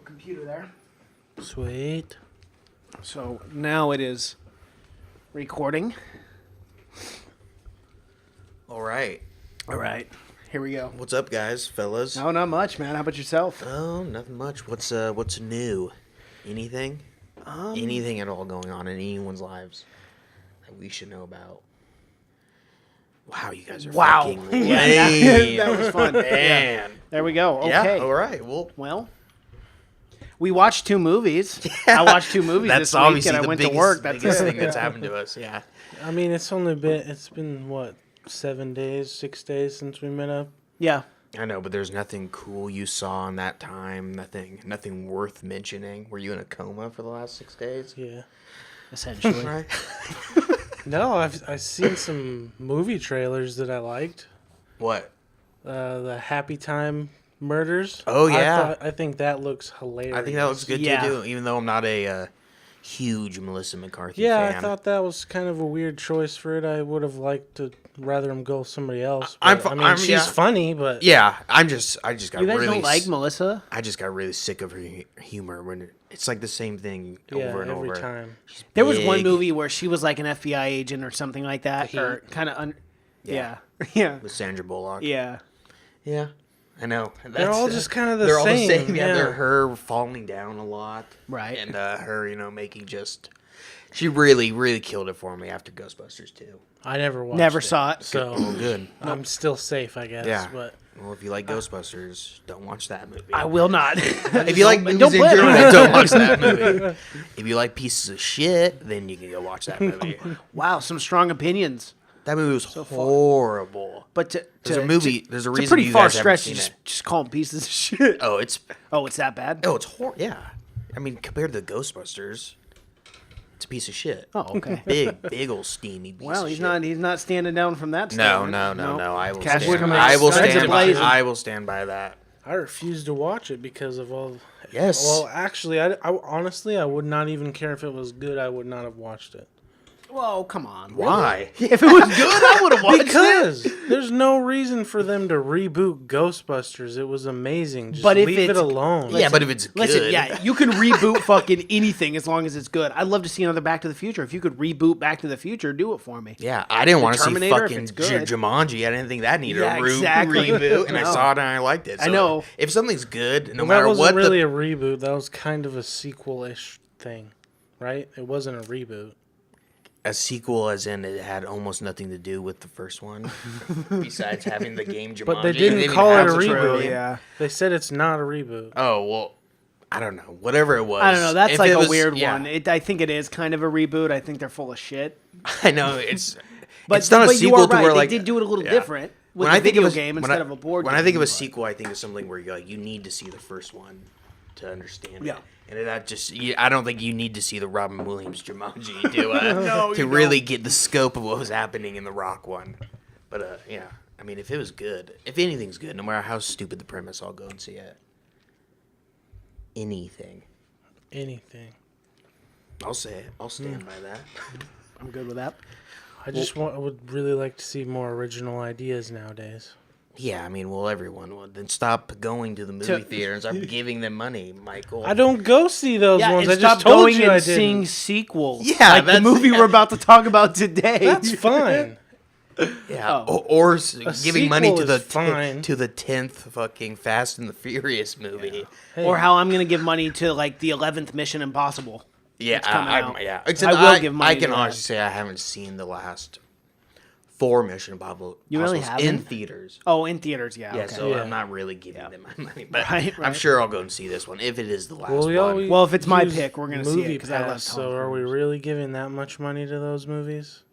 computer there. Sweet. So now it is recording. All right. All right. Here we go. What's up, guys, fellas? No, not much, man. How about yourself? Oh, nothing much. What's new? Anything? Anything at all going on in anyone's lives that we should know about? Wow, you guys are fucking lame. That was fun. Man. Yeah. There we go. Okay. Yeah, all right. Well, we watched 2 movies. I watched 2 movies That's this week, and I the went biggest, to work. That's biggest it. thing that's happened to us. Yeah. I mean, it's been what, 7 days, 6 days since we met up? Yeah. I know, but there's nothing cool you saw in that time. Nothing worth mentioning. Were you in a coma for the last 6 days? Yeah. Essentially. Right. No, I've seen some movie trailers that I liked. What? The Happy Time Murders. Oh, yeah. I think that looks hilarious. I think that looks good Yeah. too, even though I'm not a huge Melissa McCarthy Yeah, fan. I thought that was kind of a weird choice for it. I would have liked to rather him go with somebody else. But, she's funny, but Yeah, I just got You guys really don't like Melissa? I just got really sick of her humor when it's like the same thing yeah, over and every over. time. There was one Big. movie where she was like an FBI agent or something like that, or kind of yeah. Yeah. With Sandra Bullock. Yeah. Yeah, I know. They're all just kind of the they're same. all the same. Yeah, yeah. they're her falling down a lot, Right. and her, making just. She really killed it for me after Ghostbusters 2. I never watched Never it, saw it. so Oh, good. I'm still safe, I guess. Yeah. But Well, if you like Ghostbusters, don't watch that movie. I will not. If you like movies don't in blame general, me. don't watch that movie. If you like pieces of shit, then you can go watch that movie. Wow, some strong opinions. That movie was horrible. But There's a movie. There's a it's a reason pretty you far guys haven't stretch seen to it. just call them pieces of shit. Oh, it's Oh, it's that bad? horrible. Yeah, I mean, compared to the Ghostbusters, it's a piece of shit. Oh, okay. Big old steamy piece Well, of he's shit. not standing down from that. No. statement. I will Cash stand. coming I will guns stand. a-blazing. I will stand by that. I refuse to watch it because of all. Yes. Well, actually, I honestly, I would not even care if it was good. I would not have watched it. Whoa, come on. Why? If it was good, I would have watched it. Because there's no reason for them to reboot Ghostbusters. It was amazing. Just But if leave it it's- alone. Yeah, but if it's good, Listen, yeah, you can reboot fucking anything as long as it's good. I'd love to see another Back to the Future. If you could reboot Back to the Future, do it for me. Yeah, I didn't want to see Terminator, if fucking it's good. Jumanji. I didn't think that needed Yeah, a exactly. reboot, and I No. saw it and I liked it. I So know. If something's good, no Well, that matter wasn't what really a reboot. That was kind of a sequel-ish thing, right? It wasn't a reboot. a sequel, as in it had almost nothing to do with the first one, besides having the game Jumanji. But they didn't call it a reboot. Yeah. They said it's not a reboot. Oh well, I don't know. Whatever it was, I don't know. That's if like it a was- weird yeah. one. I think it is kind of a reboot. I think they're full of shit. I know it's. But, it's not a but sequel you are to right. where they like did do it a little yeah. different with When a I think video of a game when instead I- of a board When game. I think of a but- sequel, I think of something where you need to see the first one to understand Yeah. it. And that just, I don't think you need to see the Robin Williams Jumanji to No, to you really get the scope of what was happening in the Rock one. But yeah, I mean, if it was good, if anything's good, no matter how stupid the premise, I'll go and see it. Anything, I'll say it. I'll stand by that. I'm good with that. I would really like to see more original ideas nowadays. Yeah, I mean, well, everyone would. Then stop going to the movie theater and start giving them money, Michael. I don't go see those Yeah, ones. and I just stop told going you and I seeing didn't. sequels. Yeah, like the that's- movie we're about to talk about today. That's fine. Yeah, Oh. or giving money sequel to the is fine. to the 10th fucking Fast and the Furious movie. Hey, Or how I'm going to give money to like the 11th Mission Impossible. Yeah, coming out. yeah. I Except will give money I to can that. honestly say I haven't seen the last 4 Mission Impossible. You really Impossibles in haven't? theaters. Oh, in theaters, yeah. Yeah, okay. so Yeah. I'm not really giving them my money, but Right, I'm right. sure I'll go and see this one if it is the last well, we one. always Well, if it's my use pick, we're gonna see it, Movie 'cause I love Pass, Tom So are we Cruise. really giving that much money to those movies?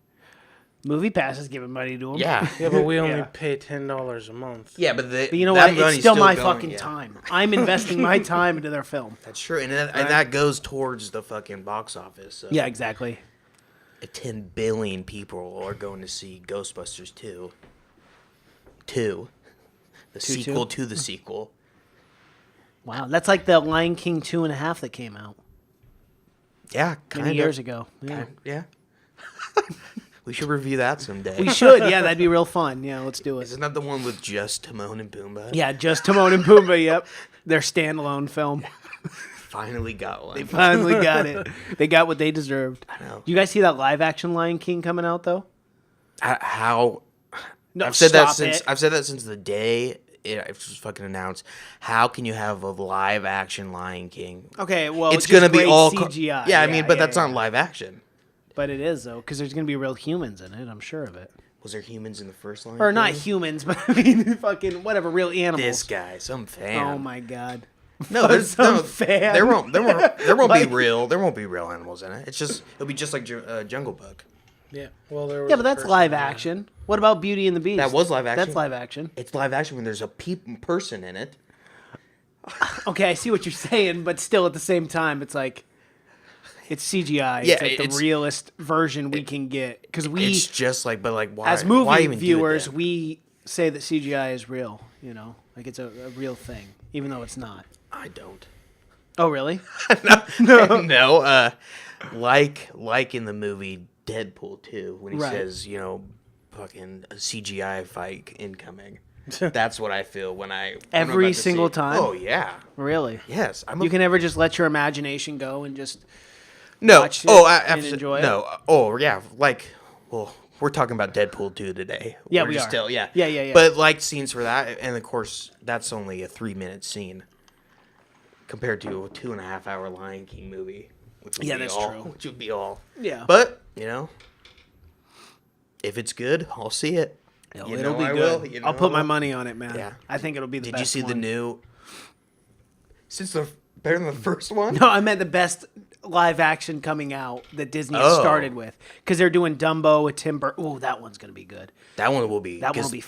Movie Pass is giving money to them. Yeah, Yeah, but we only Yeah. pay $10 a month. yeah, but, But you know that what? It's money's still my going, fucking yeah. time. I'm investing my time into their film. That's true, and that goes towards the fucking box office. So. Yeah, exactly. 10 billion people are going to see Ghostbusters 2. The sequel to the sequel. Wow, that's like the Lion King 2.5 that came out Yeah, kind many of. years ago. Yeah. Yeah. We should review that someday. We should. Yeah, that'd be real fun. Yeah, let's do it. Isn't that the one with just Timon and Pumbaa? Yeah, just Timon and Pumbaa. Yep, their standalone film. Finally got one. They finally got it. They got what they deserved. I know. Do you guys see that live action Lion King coming out though? How? No, I've said stop that since the day it was fucking announced. How can you have a live action Lion King? Okay, well, it's gonna be all CGI. Yeah, I mean, but that's not live action. But it is though, because there's gonna be real humans in it. I'm sure of it. Was there humans in the first Lion Or King? not humans, but I mean, fucking whatever, real animals. This guy, some fan. Oh my god. No, there's some fan. There won't be Like- real. There won't be real animals in it. It'll be just like Jungle Book. Yeah. Well, there was Yeah, but that's live action. What about Beauty and the Beast? That was live action. That's live action. It's live action when there's a person in it. Okay, I see what you're saying, but still at the same time, it's like it's CGI. Yeah, it's like the realest version we can get because It's just like, but like, why? as why movie even viewers, do it we say that CGI is real. You know, like it's a real thing, even though it's not. I don't. Oh, really? No. Like in the movie Deadpool 2, when he Right. says, fucking a CGI fight incoming. That's what I feel when I'm Every about to single see it. time? Oh yeah. Really? Yes. You can never just let your imagination go and just no. watch it and enjoy it? No. Oh yeah. Like, well, we're talking about Deadpool 2 today. Yeah, We're we just are. Still, yeah. Yeah. But like scenes for that, and of course that's only a 3-minute scene compared to a 2.5-hour Lion King movie. Which would Yeah, be that's all, true. Which would be all. Yeah. But if it's good, I'll see it. it'll be I good. will. I'll put my money on it, man. Yeah. I think it'll be the Did best you see the one. new? Better than the first one? No, I meant the best live action coming out that Disney has Oh. started with. Because they're doing Dumbo with Tim Burton. Oh, that one's going to be good. That one will be. That one will 'cause be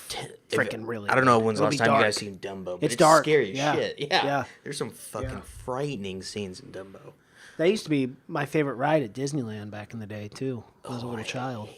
freaking really I don't know good. when's the It'll last be time you dark. guys seen Dumbo. But It's it's dark. scary as Yeah. shit. Yeah. There's some fucking frightening scenes in Dumbo. That used to be my favorite ride at Disneyland back in the day, too. When I was a little child.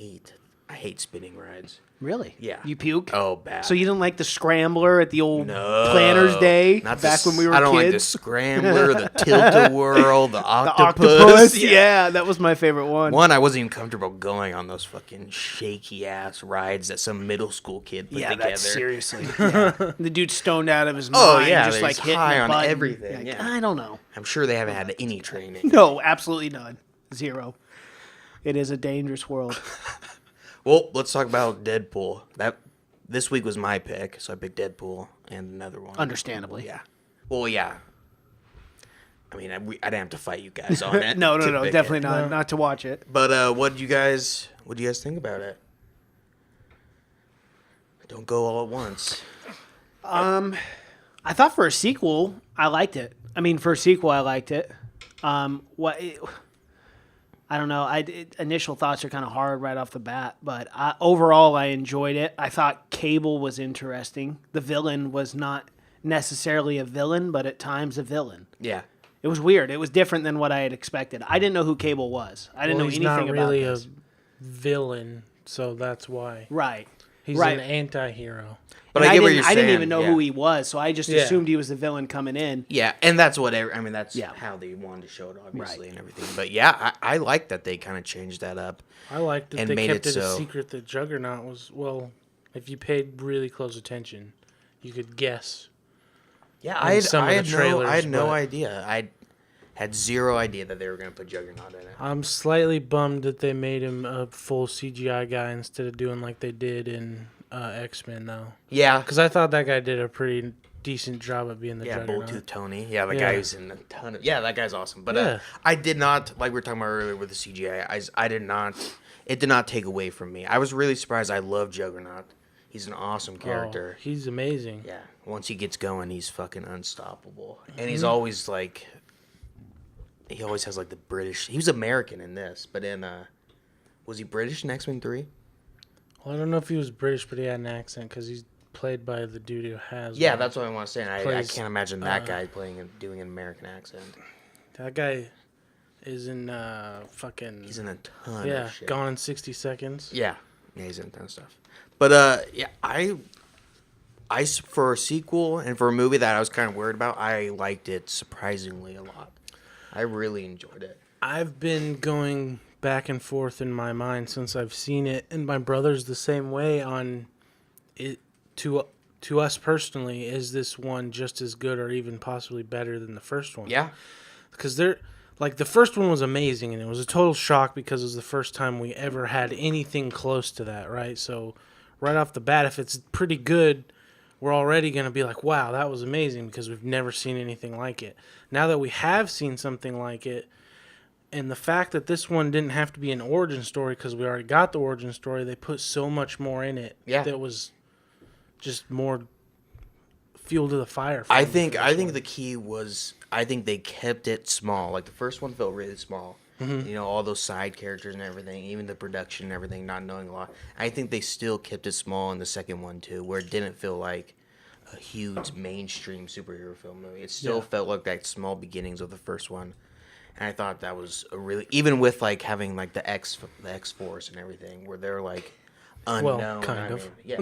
I hate spinning rides. Really? Yeah. You puke? Oh, bad. So you didn't like the Scrambler at the old No. Planners Day Not back when we were I don't kids? like the Scrambler, the Tilt-A-Whirl, the The Octopus. octopus, yeah, that was my favorite one. One, I wasn't even comfortable going on those fucking shaky ass rides that some middle school kid put Yeah, together. that's seriously. Yeah. The dude's stoned out of his mind. Oh, yeah, just he's like hitting high the on button. everything, Like, yeah. I don't know. I'm sure they haven't had any training. No, absolutely none. Zero. It is a dangerous world. Well, let's talk about Deadpool. This week was my pick, so I picked Deadpool and another one. Understandably. Yeah. Well, yeah. I mean, I didn't have to fight you guys on it. No, to pick definitely it. not. Not to watch it. But what do you guys think about it? Don't go all at once. I thought for a sequel, I liked it. I mean, for a sequel, I liked it. I don't know. Initial thoughts are kind of hard right off the bat, but overall, I enjoyed it. I thought Cable was interesting. The villain was not necessarily a villain, but at times a villain. Yeah. It was weird. It was different than what I had expected. I didn't know who Cable was. I didn't know anything about about really this. a villain, so that's why. Right. He's right. an anti-hero. But And I get what you're saying. I didn't even know yeah. who he was, so I just Yeah. assumed he was the villain coming in. Yeah, and that's what that's Yeah. how they wanted to show it, obviously, Right. and everything. But yeah, I like that they kind of changed that up. I liked that And they made kept it it a so. secret that Juggernaut was, well, if you paid really close attention, you could guess. Yeah, I had no but- idea. I had zero idea that they were going to put Juggernaut in it. I'm slightly bummed that they made him a full CGI guy instead of doing like they did in X-Men, though. Yeah, Because I thought that guy did a pretty decent job at being the Juggernaut. Bulltooth Tony. Yeah, the Yeah. guy who's in a ton of. Yeah, that guy's awesome. But Yeah. I did not, like we were talking about earlier with the CGI. I did not. It did not take away from me. I was really surprised. I love Juggernaut. He's an awesome character. Oh, he's amazing. Yeah, once he gets going, he's fucking unstoppable. And Mm-hmm. he's always like, he always has like the British. He was American in this, but in was he British in X-Men 3? Well, I don't know if he was British, but he had an accent because he's played by the dude who has. Yeah, one. that's what I want to say. And I Plays, can't imagine that guy doing an American accent. That guy is in fucking. He's in a ton yeah, of shit. Gone in 60 Seconds. Yeah, he's in a ton of stuff. But yeah, I for a sequel and for a movie that I was kind of worried about, I liked it surprisingly a lot. I really enjoyed it. I've been going back and forth in my mind since I've seen it, and my brother's the same way on it. To to us personally, is this one just as good or even possibly better than the first one? Yeah. Because the first one was amazing, and it was a total shock because it was the first time we ever had anything close to that, right? So right off the bat, if it's pretty good, we're already going to be like, wow, that was amazing because we've never seen anything like it. Now that we have seen something like it, and the fact that this one didn't have to be an origin story because we already got the origin story, they put so much more in it that was just more fuel to the fire. I think the key was, I think they kept it small. Like the first one felt really small. Mm-hmm. You know, all those side characters and everything, even the production and everything, not knowing a lot. I think they still kept it small in the second one too, where it didn't feel like a huge mainstream superhero film movie. It still felt like that small beginnings of the first one. And I thought that was a really, even with like having like the X-Force and everything, where they're like unknown. Well, kind of. Yeah.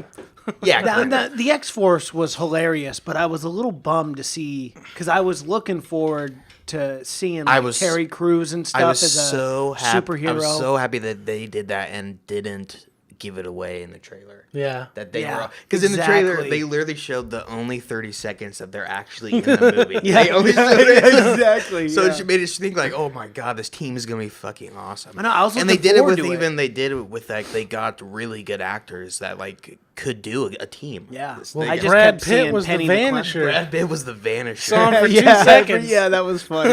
Yeah. The X-Force was hilarious, but I was a little bummed to see, because I was looking forward to seeing Terry Crews and stuff as a superhero. I was so happy that they did that and didn't give it away in the trailer. Yeah. That they were, because in the trailer they literally showed the only 30 seconds that they're actually in the movie. They only showed it. Exactly. So it made us think like, oh my god, this team is gonna be fucking awesome. I know, I was and looking they did it forward with to it. they did it with like they got really good actors that like could do a team. Yeah. Well, I just Brad kept Pitt seeing was Penny the the Vanisher. Brad Pitt was the Vanisher. Saw him for 2 seconds. Yeah, that was funny.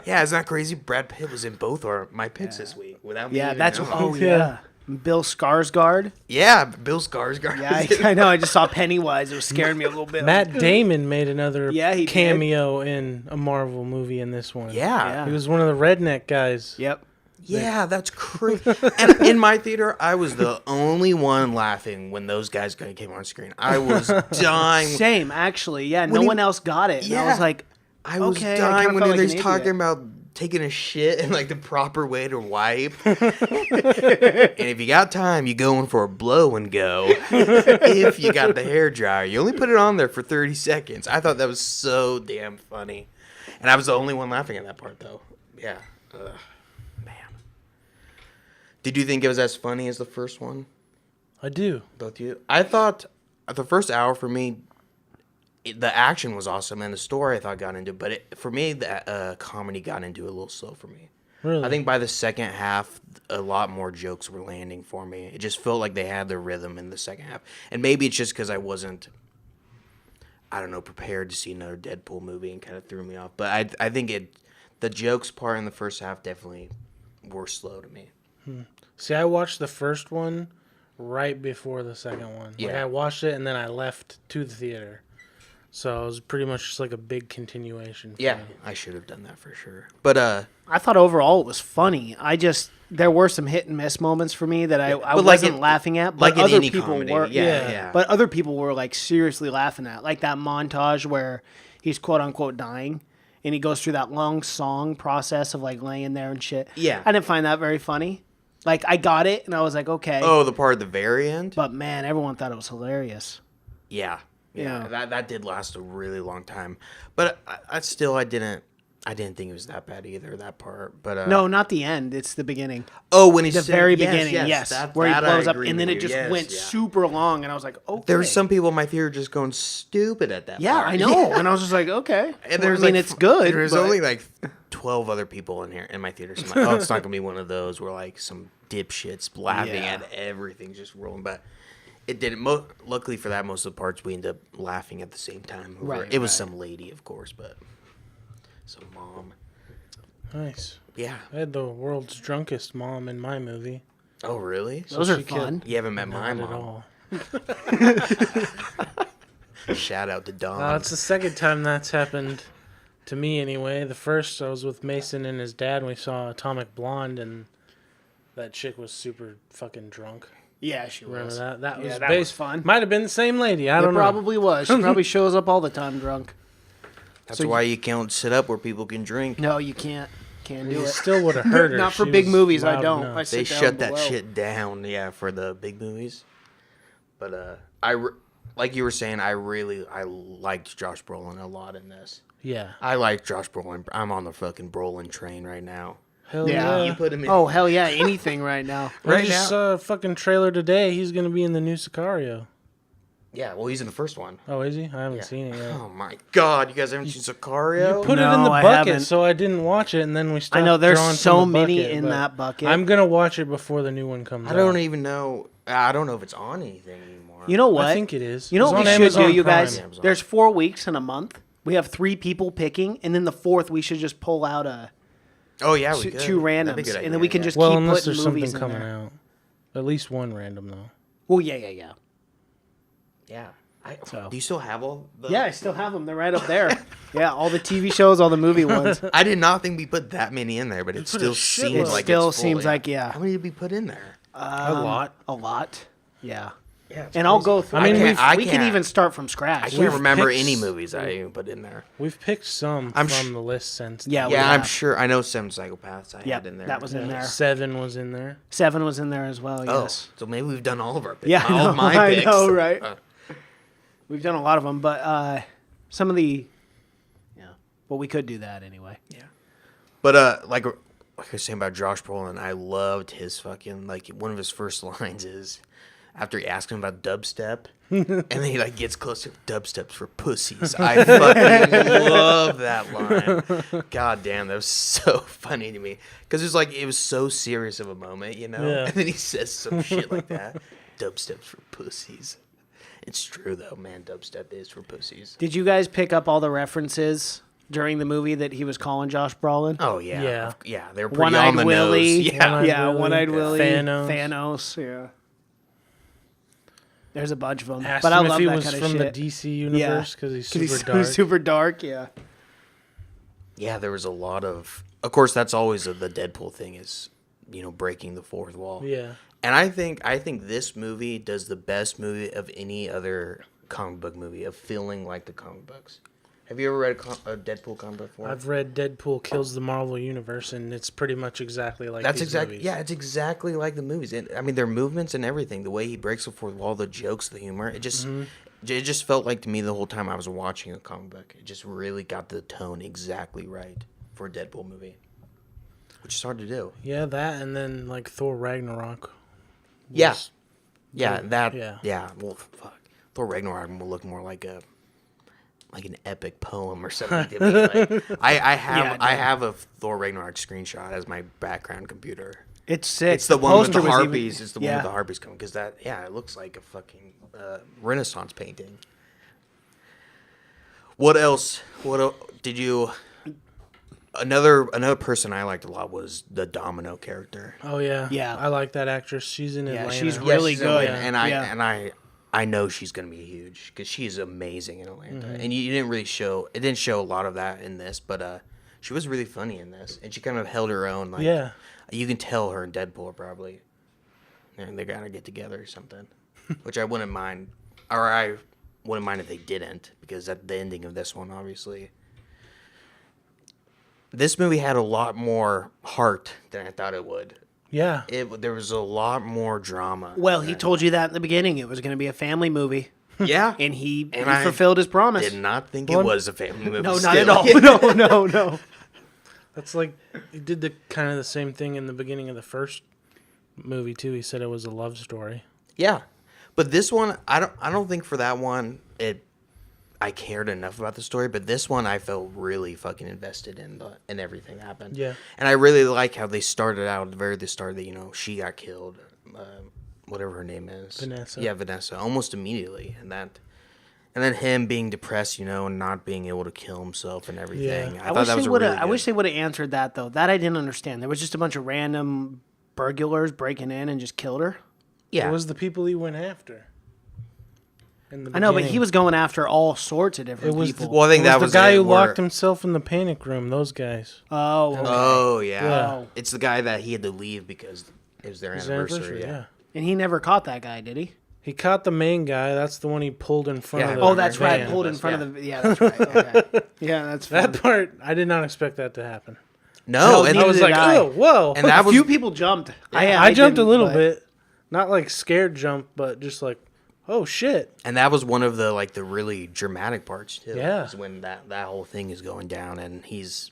Yeah, isn't that crazy? Brad Pitt was in both my picks this week without me. Yeah, even that's knowing. oh yeah. Bill Skarsgård. Yeah, Bill Skarsgård. Yeah, I know. I just saw Pennywise. It was scaring me a little bit. Matt Damon made another he cameo in a Marvel movie in this one. Yeah. He was one of the redneck guys. Yep. Yeah, that's crazy. And in my theater, I was the only one laughing when those guys came on screen. I was dying. Same, actually. Yeah, no one else got it. And I was like, I was okay, dying when like they was talking about taking a shit and like the proper way to wipe. And if you got time, you go in for a blow and go. If you got the hair dryer, you only put it on there for 30 seconds. I thought that was so damn funny. And I was the only one laughing at that part though. Yeah. Man. Did you think it was as funny as the first one? I do. Both you? I thought the first hour for me, the action was awesome and the story I thought got into, but for me the comedy got into a little slow for me. Really? I think by the second half, a lot more jokes were landing for me. It just felt like they had their rhythm in the second half, and maybe it's just because I wasn't, I don't know, prepared to see another Deadpool movie and kind of threw me off. But I think the jokes part in the first half definitely were slow to me. See, I watched the first one right before the second one. Yeah. Like I watched it and then I left to the theater. So it was pretty much just like a big continuation. Yeah, me. I should have done that for sure. But I thought overall it was funny. There were some hit and miss moments for me that I wasn't laughing at, but like other any people comedy. were. Yeah. But other people were like seriously laughing at, like that montage where he's quote unquote dying, and he goes through that long song process of like laying there and shit. Yeah. I didn't find that very funny. Like I got it, and I was like, okay. Oh, the part at the very end. But man, everyone thought it was hilarious. Yeah. Yeah. That did last a really long time, but I didn't think it was that bad either, that part. But No, not the end. It's the beginning. oh, when he's The very beginning, yes, where he that blows I up, agree and then with it you. just Yes, went yeah. super long, and I was like, okay. There were some people in my theater just going stupid at that Yeah, part. I know, and I was just like, okay. And Well, there's it's good. There's but- only like 12 other people in here in my theater. So I'm like, oh, it's not gonna be one of those where like some dipshits laughing Yeah. at everything just rolling. But it didn't. Luckily for that, most of the parts we ended up laughing at the same time. Right, It was right. some lady, of course, but some mom. Nice. Yeah. I had the world's drunkest mom in my movie. Oh, really? Those are she killed- fun. You haven't met my Not at mom. all. Shout out to Dawn. It's the second time that's happened to me anyway. The first, I was with Mason and his dad, and we saw Atomic Blonde, and that chick was super fucking drunk. Yeah, she Remember was. that? That was that was fun. Might have been the same lady. I It don't know. probably was. She probably shows up all the time drunk. That's so why you can't sit up where people can drink. No, you can't. Can't do You it. still would have heard her. Not for She big was movies. I loud don't. enough. I sit They down shut that below. shit down, yeah, for the big movies. But like you were saying, I liked Josh Brolin a lot in this. Yeah. I like Josh Brolin. I'm on the fucking Brolin train right now. Hell Yeah. yeah. You put him in. Oh hell yeah! Anything right now. I just saw a fucking trailer today. He's gonna be in the new Sicario. Yeah, well, he's in the first one. Oh, is he? I haven't seen it yet. Oh my God, you guys haven't seen Sicario? You put it in No, the I bucket, haven't. so I didn't watch it, and then we stopped. I know there's drawing so from the many bucket, in but that bucket. I'm gonna watch it before the new one comes out. I don't even know. I don't know if it's on anything anymore. You know what? I think it is. You know It's what on we should Amazon do, you Prime. guys? Amazon. There's 4 weeks in a month. We have 3 people picking, and then the 4th we should just pull out Oh yeah, we could. 2 That'd be a randoms, good and idea, then we can yeah. just Well, keep unless putting there's something movies in coming there. out. At least one random though. Well, yeah. Yeah. So. Do you still have all? Yeah, I still have them. They're right up there. Yeah, all the TV shows, all the movie ones. I did not think we put that many in there, but it still seems It like still it's full, seems like, yeah. How many did we put in there? A lot. A lot. Yeah. Yeah, And I'll go through. I mean, we can even start from I scratch. can't remember picked any movies I even put in there. We've picked some I'm from the list since. Yeah, we Yeah, I'm have. sure. I know 7 Psychopaths I Yeah, had in there. that was in there. 7 was in there. 7 was in there as well, Oh, yes. so maybe we've done all of our picks. Yeah, all of my I picks. know, right? We've done a lot of them, but some of the... Yeah. Well, we could do that anyway. Yeah. But like I was saying about Josh Brolin, I loved his fucking one of his first lines is after he asked him about dubstep, and then he gets closer. Dubstep's for pussies. I fucking love that line. God damn, that was so funny to me because it was so serious of a moment, Yeah. And then he says some shit like that. Dubstep's for pussies. It's true though, man. Dubstep is for pussies. Did you guys pick up all the references during the movie that he was calling Josh Brolin? Oh yeah, Yeah. yeah. They're pretty on One-Eyed the Willie. nose. Yeah. Yeah, Willie. One-Eyed Willie. Thanos. Thanos, yeah. There's a bunch of them. Asked But him I if love he that was kind of from shit. the DC universe because he's super dark. Super dark, yeah. Yeah, there was a lot of course, that's always the Deadpool thing is, breaking the fourth wall. Yeah. And I think this movie does the best movie of any other comic book movie of feeling like the comic books. Have you ever read a Deadpool comic book before? I've read Deadpool Kills the Marvel Universe, and it's pretty much exactly like That's these exactly movies. yeah, it's exactly like the movies. And I mean, their movements and everything, the way he breaks the fourth wall, the jokes, the humor, it just felt like to me the whole time I was watching a comic book. It just really got the tone exactly right for a Deadpool movie, which is hard to do. Yeah, that and then Thor Ragnarok. Yeah. was- Yeah. Well, fuck. Thor Ragnarok will look more like an epic poem or something to me. I have a Thor Ragnarok screenshot as my background computer. It's sick. It's the one with the poster was even- harpies. It's the one yeah. with the harpies coming because it looks like a fucking Renaissance painting. What else? Did you? Another person I liked a lot was the Domino character. Oh yeah, Yeah. I like that actress. She's in Atlanta. she's Yeah, really she's in good. Atlanta, and Yeah. I know she's gonna be huge because she's amazing in Atlanta. Mm-hmm. And you didn't really show it didn't show a lot of that in this, but she was really funny in this, and she kind of held her own. Yeah. You can tell her and Deadpool are probably they gotta get together or something, which I wouldn't mind, or I wouldn't mind if they didn't because at the ending of this one, obviously. This movie had a lot more heart than I thought it would. Yeah. There was a lot more drama. Well, he told you that in the beginning. It was going to be a family movie. Yeah. And he I fulfilled his promise. Did not think it was a family movie. No, not still. at all. No. That's he did the kind of the same thing in the beginning of the first movie too. He said it was a love story. Yeah. But this one, I don't think for that one I cared enough about the story, but this one I felt really fucking invested in everything that happened. Yeah. And I really like how they started out at the very start that, she got killed, whatever her name is. Vanessa. Yeah, Vanessa, almost immediately. And then him being depressed, and not being able to kill himself and everything. Yeah. I thought that was really I wish good. they would have answered that though. That I didn't understand. There was just a bunch of random burglars breaking in and just killed her. Yeah. It was the people he went after. In the I know, but beginning. he was going after all sorts of different It was people. Well, I think It that was was the guy it, who where- locked himself in the panic room. Those guys. Oh, okay. Oh, yeah. Yeah. It's the guy that he had to leave because it was their His anniversary. yeah. And he never caught that guy, did he? He caught the main guy. That's the one he pulled in front Yeah. of the Oh, that's right. van. Pulled in Yeah. front of the. Yeah, that's right. Okay. Yeah, that's fun. That part, I did not expect that to happen. No, and neither I was did like, I. oh, whoa. And that a was few people jumped. I jumped a didn't, little but- bit. Not scared jump, but just oh, shit. And that was one of the the really dramatic parts too. Yeah. is when that whole thing is going down and he's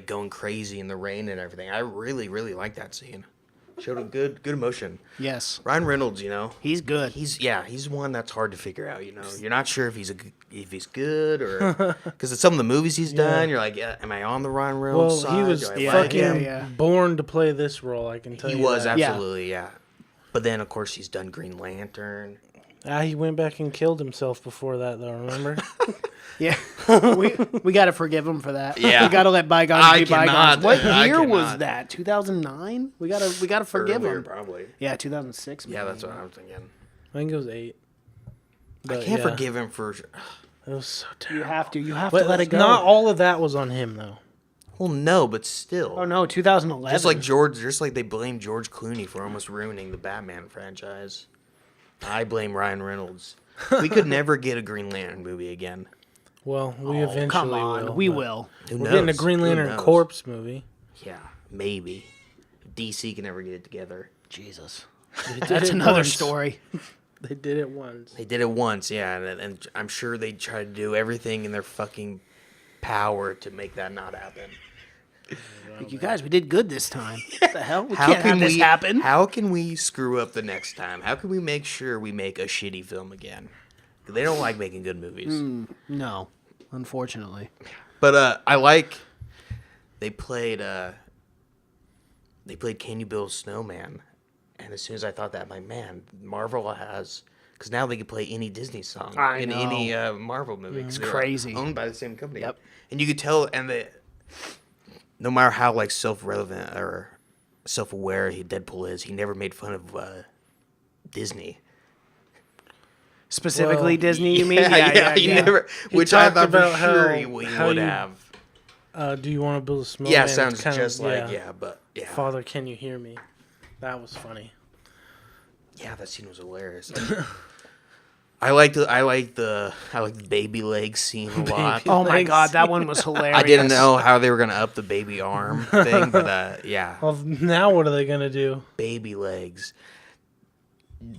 going crazy in the rain and everything. I really really like that scene. Showed a good emotion. Yes. Ryan Reynolds, He's good. he's one that's hard to figure out. You're not sure if he's good or because some of the movies he's done, you're like, am I on the Ryan Reynolds side? Well, he was Do I like fucking him? born to play this role. I can tell you. He was that. absolutely, yeah. But then of course he's done Green Lantern. He went back and killed himself before that, though. Remember? Yeah, we got to forgive him for that. Yeah. We got to let bygones be bygones. What I year was cannot. that? 2009. We gotta forgive Earlier, him. probably. Yeah, 2006. Yeah, that's what I was thinking. I think it was 8. I can't forgive him for. It was so terrible. You have But to let it go. not all of that was on him, though. Well, no, but still. Oh no, 2011. Just like they blame George Clooney for almost ruining the Batman franchise. I blame Ryan Reynolds. We could never get a Green Lantern movie again. Well, we eventually come on, will. we but will. Who We're knows? getting a Green Who Lantern knows? Corpse movie. Yeah, maybe. If DC can never get it together. Jesus, They did that's it another once. story. They did it once. They did it once, yeah, and I'm sure they try to do everything in their fucking power to make that not happen. Like, you guys, we did good this time. What the hell? We can't have this we happen. How can we screw up the next time? How can we make sure we make a shitty film again? They don't like making good movies. No, unfortunately. But I like they played Can You Build a Snowman? And as soon as I thought that, I'm like, man, Marvel has because now they can play any Disney song I in know. any Marvel movie. 'Cause they're crazy. owned by the same company. Yep. And you could tell, and no matter how like self-relevant or self-aware Deadpool is, he never made fun of Disney. Specifically Well, Disney, you mean? He never. Which I talked thought for about sure how- he how would you- have. Do you want to build a snowman? Yeah, It's sounds kind just of, like but yeah. Father, can you hear me? That was funny. Yeah, that scene was hilarious. I like the baby leg scene a lot. Oh my Thanks. god, that one was hilarious. I didn't know how they were gonna up the baby arm thing, but yeah, Well, now what are they gonna do? baby legs.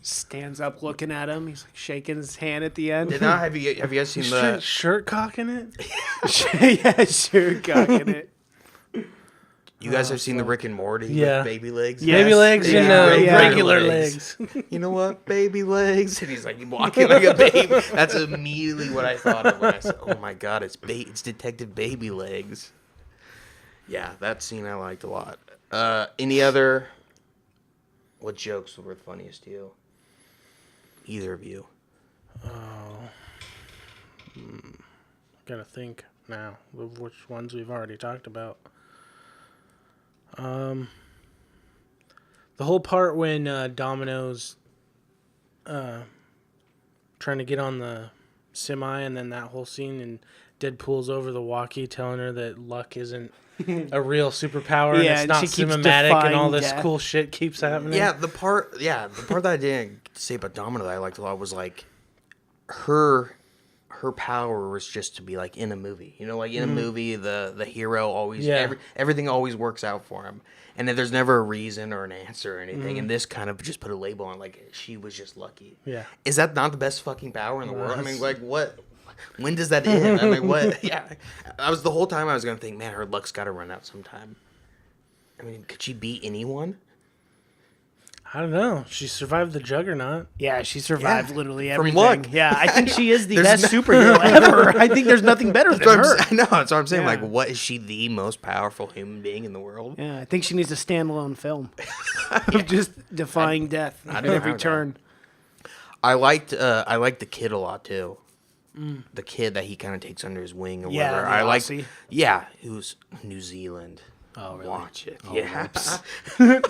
Stands up looking at him. He's like shaking his hand at the end. Did not have you guys seen the? Shirt cocking it? Yeah, sure, cocking it. You guys have seen the Rick and Morty Yeah. with baby legs? Yes. Baby legs Yeah. and Yeah. regular legs. You know what? Baby legs. And he's like walking like a baby. That's immediately what I thought of when I said, oh my God, it's Detective Baby Legs. Yeah, that scene I liked a lot. Any other, what jokes were the funniest to you? Either of you. Gotta think now of which ones we've already talked about. The whole part when Domino's trying to get on the semi, and then that whole scene, and Deadpool's over the walkie telling her that luck isn't a real superpower, Yeah, and and it's she not keeps cinematic, and all defying this death. cool shit keeps happening. Yeah, the part that I didn't say about Domino that I liked a lot was like her power was just to be like in a movie. You know, like in a movie, the hero always everything always works out for him, and then there's never a reason or an answer or anything. And this kind of just put a label on like she was just lucky. Yeah. Is that not the best fucking power in the world? I mean, like what? When does that end? I mean, what? Yeah, I was the whole time I was gonna think, man, her luck's got to run out sometime. I mean, could she beat anyone? I don't know. She survived the Juggernaut. Yeah, she survived Yeah, literally from everything. luck. Yeah, I think she is the There's best superhero ever. I think there's nothing better than her. I know. That's what I'm saying. Yeah. Like, what is she the most powerful human being in the world? Yeah, I think she needs a standalone film of just defying death I at don't every have that. turn. I liked the kid a lot too. The kid that he kind of takes under his wing or Yeah, whatever. the I like. Aussie. Yeah, who's New Zealand. Oh, really? Watch it. Oh, yeah.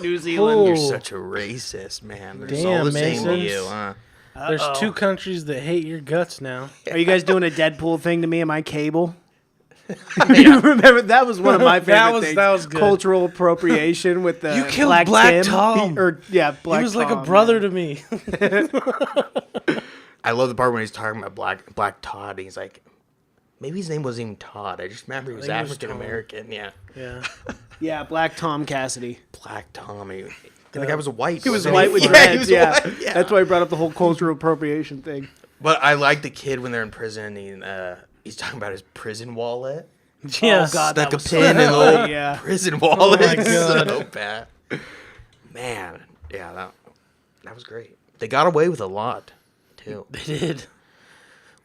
New Zealand. Oh. You're such a racist, man. They're all Damn, the same to Masons. you, huh? There's 2 countries that hate your guts now. Are you guys doing a Deadpool thing to me? Am I cable? You remember that was one of my favorite things. That was good. Cultural appropriation with the You killed Black Black Tim. Tom. Black He was like a Tom, brother yeah. to me. I love the part when he's talking about Black Todd. And he's like, maybe his name wasn't even Todd. I just remember he was think it was African American. Yeah, Yeah. Yeah, Black Tom Cassidy. Black Tommy. And the guy was white. He was wasn't white with yeah, dreads. he was Yeah, white, yeah. that's why I brought up the whole cultural appropriation thing. But I like the kid when they're in prison. And, he's talking about his prison wallet. Yeah. Oh, God. Stuck that a was pin so in the funny, old yeah. prison wallet. my It's God. so bad. Man, yeah, that was great. They got away with a lot, too. They did.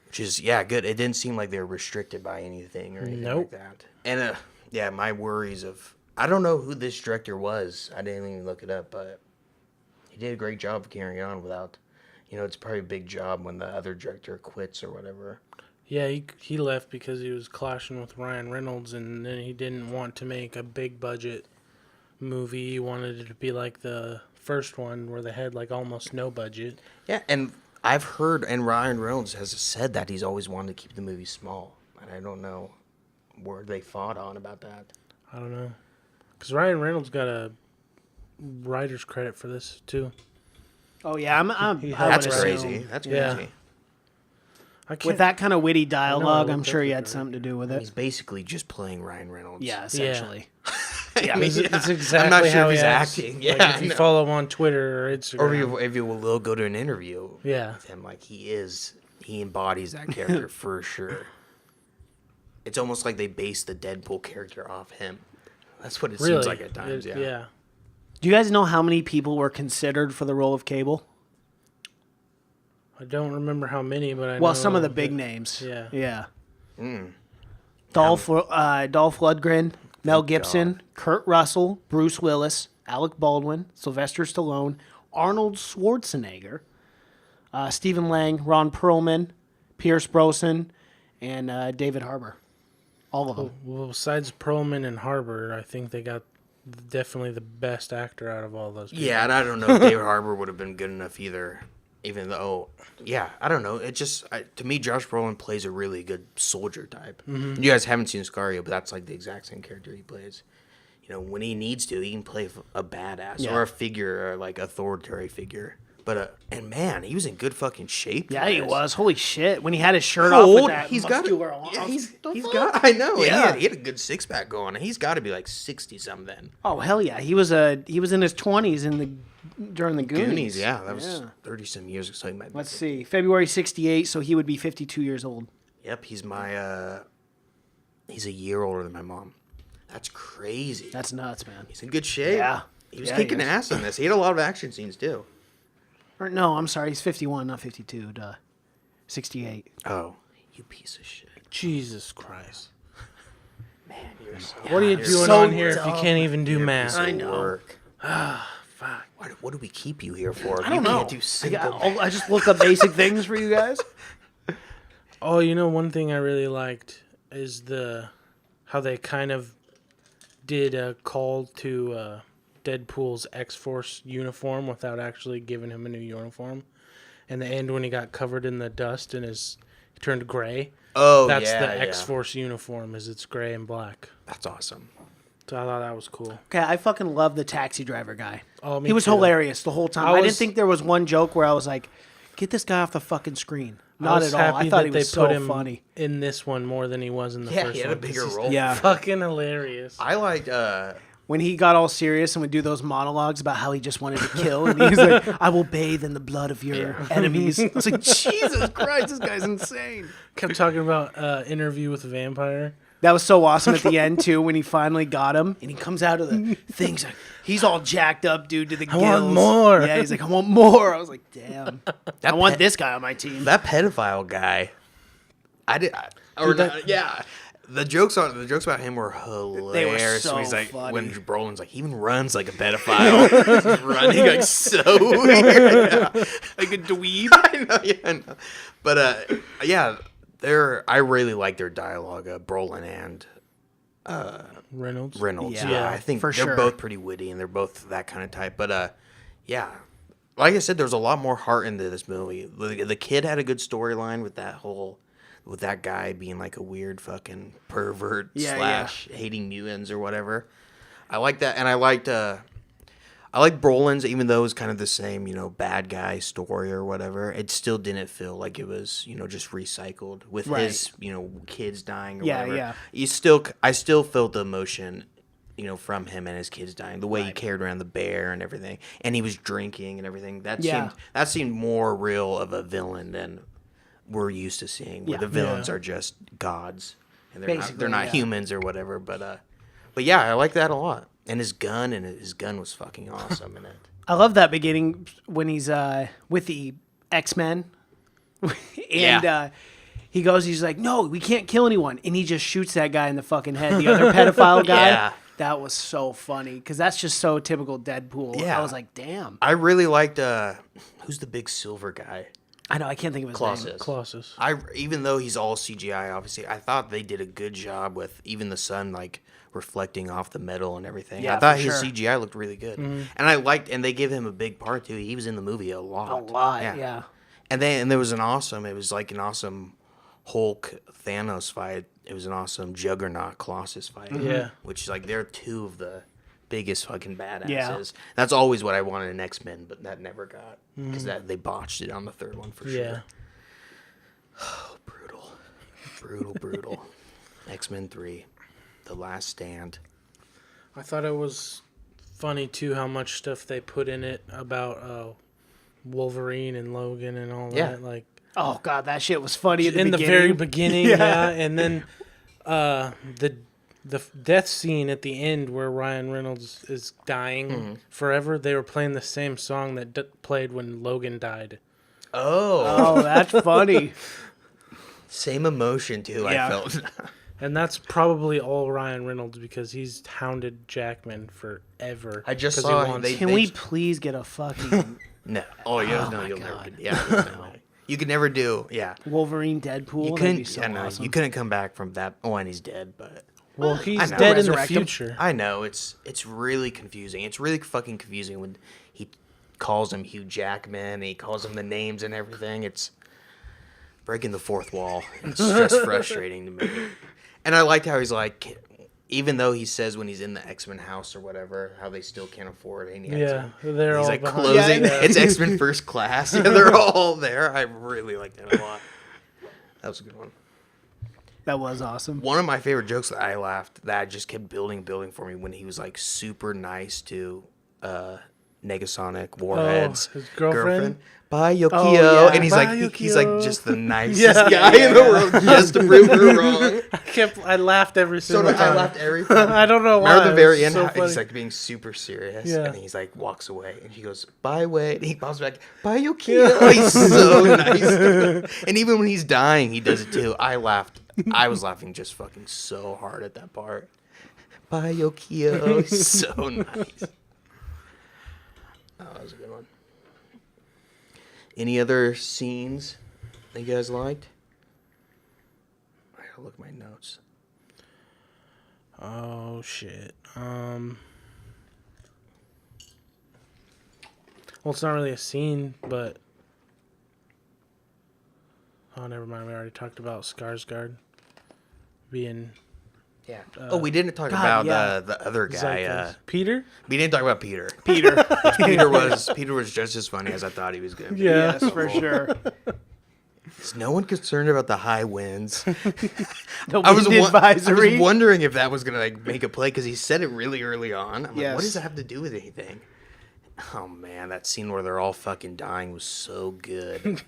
Which is, good. It didn't seem like they were restricted by anything or anything like that. And, my worries of... I don't know who this director was. I didn't even look it up, but he did a great job of carrying on without... it's probably a big job when the other director quits or whatever. Yeah, he left because he was clashing with Ryan Reynolds, and then he didn't want to make a big budget movie. He wanted it to be like the first one where they had like almost no budget. Yeah, and I've heard, and Ryan Reynolds has said that he's always wanted to keep the movie small. And I don't know where they fought on about that. I don't know. Because Ryan Reynolds got a writer's credit for this, too. Oh, yeah. That's crazy. That's crazy. Yeah. With that kind of witty dialogue, I'm sure he had something to do with it. He's basically just playing Ryan Reynolds. Yeah, essentially. Yeah, it's exactly I'm not sure how if he's he acts. acting. Like Yeah, if you follow him on Twitter or Instagram. or if you will go to an interview Yeah. with him, like he embodies that character for sure. It's almost like they based the Deadpool character off him. That's what it seems like at times, Yeah. Do you guys know how many people were considered for the role of Cable? I don't remember how many, but I know. Well, some of the big names. Yeah. Yeah. Dolph Lundgren, Mel Gibson, Kurt Russell, Bruce Willis, Alec Baldwin, Sylvester Stallone, Arnold Schwarzenegger, Stephen Lang, Ron Perlman, Pierce Brosnan, and David Harbour. All of them. Well, besides Perlman and Harbour, I think they got definitely the best actor out of all those people. Yeah, and I don't know if David Harbour would have been good enough either. Even though, I don't know. It just, to me, Josh Brolin plays a really good soldier type. Mm-hmm. You guys haven't seen Sicario, but that's like the exact same character he plays. When he needs to, he can play a badass or a figure, or like authority figure. But and man, he was in good fucking shape. Yeah, he was. Holy shit! When he had his shirt off with that muscular arm. Yeah, he's got. I know. Yeah. He had a good 6-pack going. He's got to be like 60 something. Oh hell yeah! He was in his 20s during the Goonies. Yeah, that was 30 some years ago. So Let's see, February '68. So he would be 52 years old. Yep, he's he's a year older than my mom. That's crazy. That's nuts, man. He's in good shape. Yeah, he was kicking ass in this. He had a lot of action scenes too. Or no, I'm sorry. He's 51, not 52. 68. Oh, you piece of shit. Jesus Christ. Man, you're so... What are you doing so on here if you can't even do math? I know. Fuck. What do we keep you here for? I don't know. Can't do simple I just look up basic things for you guys. Oh, one thing I really liked is how they kind of did a call to Deadpool's X-Force uniform without actually giving him a new uniform. In the end, when he got covered in the dust and he turned gray. Oh, that's the X-Force uniform. It's gray and black. That's awesome. So I thought that was cool. Okay, I fucking love the taxi driver guy. Oh, me he was too. hilarious the whole time. I didn't think there was one joke where I was like, "Get this guy off the fucking screen." Not at all. I thought he was so funny in this one more than he was in the first one. Yeah, he had a bigger role. Yeah, fucking hilarious. I liked when he got all serious and would do those monologues about how he just wanted to kill, and he's like, "I will bathe in the blood of your enemies." I was like, Jesus Christ, this guy's insane. Kept talking about Interview with a Vampire. That was so awesome at the end too, when he finally got him and he comes out of the things. Like, he's all jacked up, dude, to the gills. I want more. Yeah, he's like, I want more. I was like, damn, I want this guy on my team. That pedophile guy. The jokes about him wwere hilarious. They were so he's like, funny. when Brolin's like, he even runs like a pedophile. He's running like so weird, like a dweeb. I know. But I really like their dialogue, Brolin and Reynolds. Yeah, I think for they're sure. both pretty witty and they're both that kind of type. But like I said, there's a lot more heart into this movie. The kid had a good storyline with that guy being like a weird fucking pervert / hating mutants or whatever. I like that, and I like Brolin's, even though it was kind of the same, bad guy story or whatever. It still didn't feel like it was, just recycled with his, kids dying or whatever. Yeah. I still felt the emotion, from him and his kids dying. The way he carried around the bear and everything, and he was drinking and everything. That seemed more real of a villain than we're used to seeing, where the villains are just gods and they're not humans or whatever. But I like that a lot. And his gun was fucking awesome in it. I love that beginning when he's with the X-Men. And he's like, no, we can't kill anyone. And he just shoots that guy in the fucking head, the other pedophile guy. Yeah. That was so funny because that's just so typical Deadpool. Yeah. I was like, damn. I really liked, who's the big silver guy? I know, I can't think of his name. Colossus. Even though he's all CGI, obviously, I thought they did a good job with even the sun, like, reflecting off the metal and everything. Yeah, I thought for his sure. CGI looked really good. And they give him a big part, too. He was in the movie a lot. A lot, yeah. And there was it was like an awesome Hulk Thanos fight. It was an awesome Juggernaut Colossus fight. Yeah. Which, like, they're two of the biggest fucking badasses. Yeah. That's always what I wanted in X-Men, but that never got, because they botched it on the third one for sure. Yeah. Oh, brutal. X-Men 3, The Last Stand. I thought it was funny too how much stuff they put in it about Wolverine and Logan and all that. Like, Oh, God, that shit was funny at the in beginning. the very beginning, yeah. And then the death scene at the end where Ryan Reynolds is dying forever. They were playing the same song that played when Logan died. Oh, that's funny. same emotion too. Yeah. I felt. And that's probably all Ryan Reynolds because he's hounded Jackman forever. I just 'cause saw he wants- Can we please get a fucking No. Oh, yeah. No, you'll never. Yeah. You could never do. Yeah. Wolverine Deadpool? You That'd couldn't. be so No, awesome. you couldn't come back from that. Oh, and he's dead. But Well, he's I know. dead in the Resurrect him. future. I know it's really confusing. It's really fucking confusing when he calls him Hugh Jackman. And he calls him the names and everything. It's breaking the fourth wall. It's just frustrating to me. And I liked how he's like, even though he says when he's in the X-Men house or whatever, how they still can't afford any X-Men. They're He's all like behind. closing. Yeah. It's X-Men First Class. Yeah, they're all there. I really liked that a lot. That was a good one. That was awesome. One of my favorite jokes that I laughed that just kept building for me when he was like super nice to Negasonic Warhead's his girlfriend? Bye Yokio. Oh, yeah. And he's Bye, like he's like Yukio. just the nicest Yeah. guy in the world, just to prove her wrong. I laughed every So single I time. laughed every time. I don't know why. Remember the very It end? was so How he's funny. like being super serious, Yeah. and he's like walks away, and she goes, "Bye, Wade." And he pops back, "Bye, Yukio." He's so nice. And even when he's dying, he does it too. I laughed. I was laughing just fucking so hard at that part. Bye, Yukio. He's so nice. Oh, that was a good one. Any other scenes that you guys liked? I gotta look at my notes. Oh shit. Well, it's not really a scene, but oh, never mind. We already talked about Skarsgård being Yeah. We didn't talk God, about yeah. the other guy. Zeitgeist. Peter. We didn't talk about Peter. Peter. Peter was just as funny as I thought he was going to be. Yeah. Yes, for sure. Is no one concerned about the high winds? The I was wind I advisory. was wondering if that was going to like make a play because he said it really early on. I'm like, Yes. what does that have to do with anything? Oh man, that scene where they're all fucking dying was so good.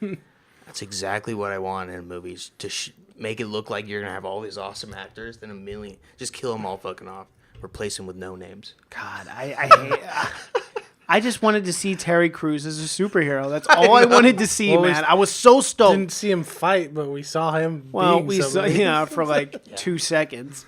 That's exactly what I want in movies, to make it look like you're gonna have all these awesome actors, then a million, just kill them all fucking off, replace them with no names. God, I hate. I just wanted to see Terry Crews as a superhero. That's all I wanted to see, Well, man. I was so stoked. Didn't see him fight, but we saw him. Well, being we saw, somebody. yeah, for like 2 seconds.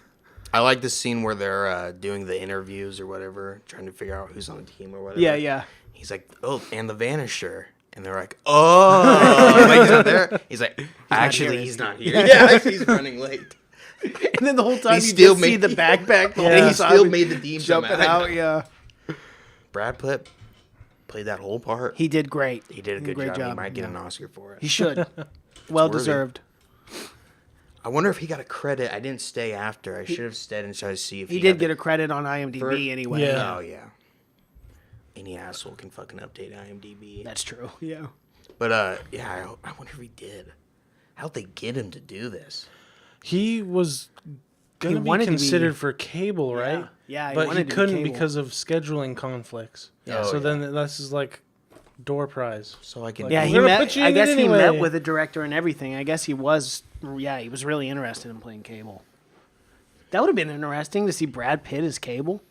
I like the scene where they're doing the interviews or whatever, trying to figure out who's on the team or whatever. Yeah, yeah. He's like, oh, and the Vanisher. And they're like, oh, like, he's not there. He's like, actually, here, he's is not here. Yeah, actually, he's running late. And then the whole time He you still just see made- the backpack. The And whole he time still made the team jumping somehow. out. Yeah, Brad Pitt played that whole part. he did great. He did a good Great job. He might get an Oscar for it. He should. Well worthy. deserved. I wonder if he got a credit. I didn't stay after. I should have stayed and tried to see if He he did had get the- a credit on IMDb For- anyway. Yeah. Oh yeah. Any asshole can fucking update IMDb. That's true. Yeah. But yeah, I wonder if he did. How'd they get him to do this? He was gonna be wanted to be- considered for cable, right? Yeah, he but he wanted to be couldn't cable. because of scheduling conflicts. Yeah. So Oh, then this is like door prize. So I can. Yeah, We're he gonna met. put you I in guess it he anyway. met with a director and everything. I guess he was. Yeah, he was really interested in playing Cable. That would have been interesting to see Brad Pitt as Cable.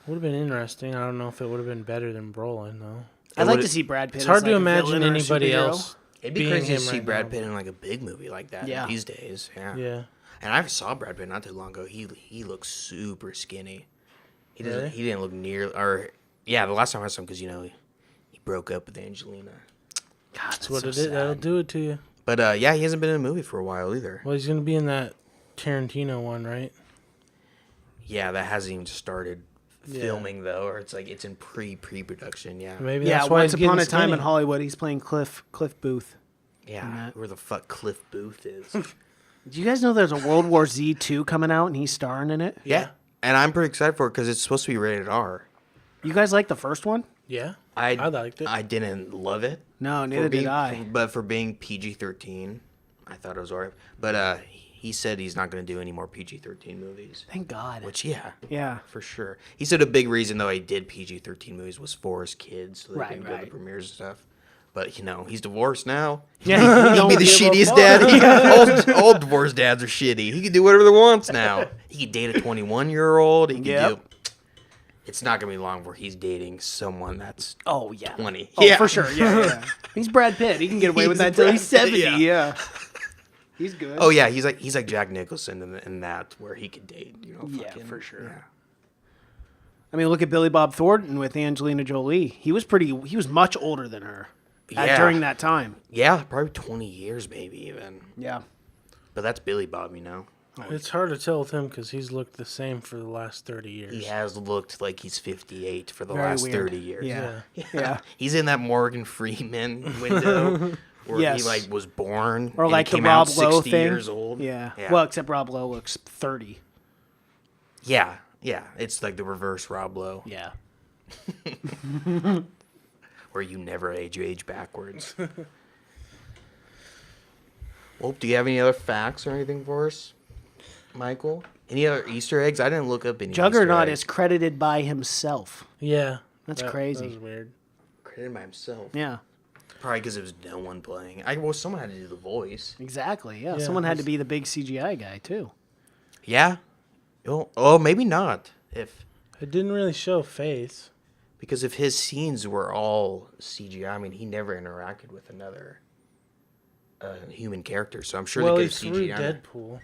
Would have been interesting. I don't know if it would have been better than Brolin, though. I'd like to see Brad Pitt. It's hard as to like a imagine villain or a anybody superhero. else. It'd be being crazy to him see right Brad now. Pitt in like a big movie like that Yeah. these days. Yeah. Yeah. And I saw Brad Pitt not too long ago. He looks super skinny. He doesn't. Really? He didn't look near. Or yeah, the last time I saw him, because he broke up with Angelina. God, That's what it is. That'll do it to you. But yeah, he hasn't been in a movie for a while either. Well, he's going to be in that Tarantino one, right? Yeah, that hasn't even started Yeah. filming though, or it's like it's in pre-production. Yeah. Maybe Yeah, that's why Once he's Upon a getting Time in skinny. Hollywood, he's playing Cliff Booth. Yeah. Where the fuck Cliff Booth is? Do you guys know there's a World War Z 2 coming out and he's starring in it? Yeah. And I'm pretty excited for it because it's supposed to be rated R. You guys like the first one? Yeah. I liked it. I didn't love it. No, neither For being- did I. But for being PG-13, I thought it was alright. But he said he's not going to do any more PG-13 movies. Thank God. Which, yeah, Yeah. for sure. He said a big reason though he did PG-13 movies was for his kids, so they Right, can go to right. premieres and stuff. But he's divorced now. Yeah. He'd be the shittiest dad. All divorced dads are shitty. He can do whatever he wants now. He could date a 21-year-old. He can Yep. do. It's not gonna be long before he's dating someone that's Oh, yeah. 20. Oh, for sure. Yeah. He's Brad Pitt. He can get away with that until he's 70. Pitt, Yeah. He's good. Oh yeah, he's like Jack Nicholson in that where he could date. Yeah, fucking, for sure. Yeah. I mean, look at Billy Bob Thornton with Angelina Jolie. He was much older than her during that time. Yeah, probably 20 years maybe even. Yeah. But that's Billy Bob, It's hard to tell with him because he's looked the same for the last 30 years. He has looked like he's 58 for the Very last weird. 30 years. Yeah. Yeah. He's in that Morgan Freeman window where Yes. he was born Or and like he the came out Rob Lowe 60 thing. years old. Yeah. Yeah. Well, except Rob Lowe looks 30. Yeah. It's like the reverse Rob Lowe Yeah. where you never age, you age backwards. Well, do you have any other facts or anything for us, Michael? Any other Easter eggs? I didn't look up any Juggernaut Easter is eggs. credited by himself. Yeah. That's That crazy. was weird. Credited by himself. Yeah. Probably because it was no one playing. Someone had to do the voice. Exactly. Yeah. Yeah, Someone had to it's- be the big CGI guy, too. Yeah. Oh, maybe not. It didn't really show face. Because if his scenes were all CGI, I mean, he never interacted with another human character, so I'm sure Well, they he could threw CGI. Deadpool.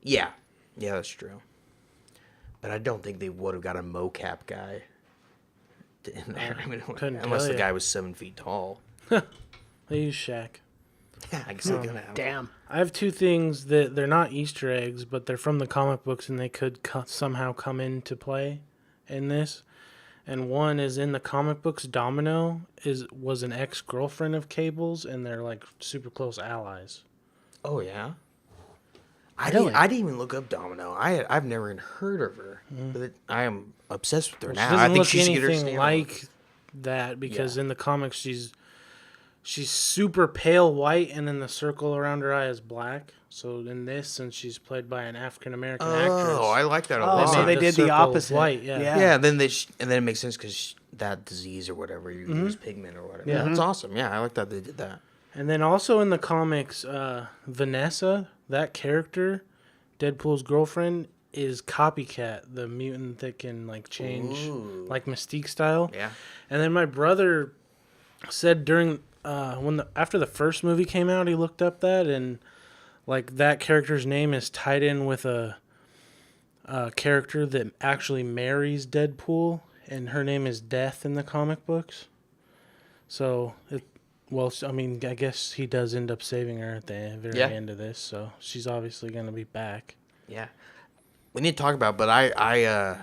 Yeah, that's true. But I don't think they would have got a mocap guy in there. I mean, couldn't unless tell the ya. guy was 7 feet tall. They used Shaq. Yeah, I guess they're gonna have. Damn. I have two things that they're not Easter eggs, but they're from the comic books and they could somehow come into play in this. And one is in the comic books, Domino was an ex-girlfriend of Cable's, and they're like super close allies. Oh yeah. I Really? didn't even look up Domino. I've never even heard of her. But I am obsessed with her She now. doesn't I think look she should get her anything stand like that because Yeah. in the comics she's super pale white, and then the circle around her eye is black. So in this, since she's played by an African American actress, Oh, I like that a Oh, lot. so they the did the circle opposite. white, yeah. Yeah, then and then it makes sense because that disease or whatever you lose pigment or whatever. Yeah. That's awesome. Yeah, I like that they did that. And then also in the comics, Vanessa, that character, Deadpool's girlfriend, is Copycat, the mutant that can like change, Ooh. like Mystique style. Yeah. And then my brother said during after the first movie came out, he looked up that and like that character's name is tied in with a character that actually marries Deadpool, and her name is Death in the comic books. So I mean, I guess he does end up saving her at the very Yeah. end of this, so she's obviously going to be back. Yeah. We need to talk about, but I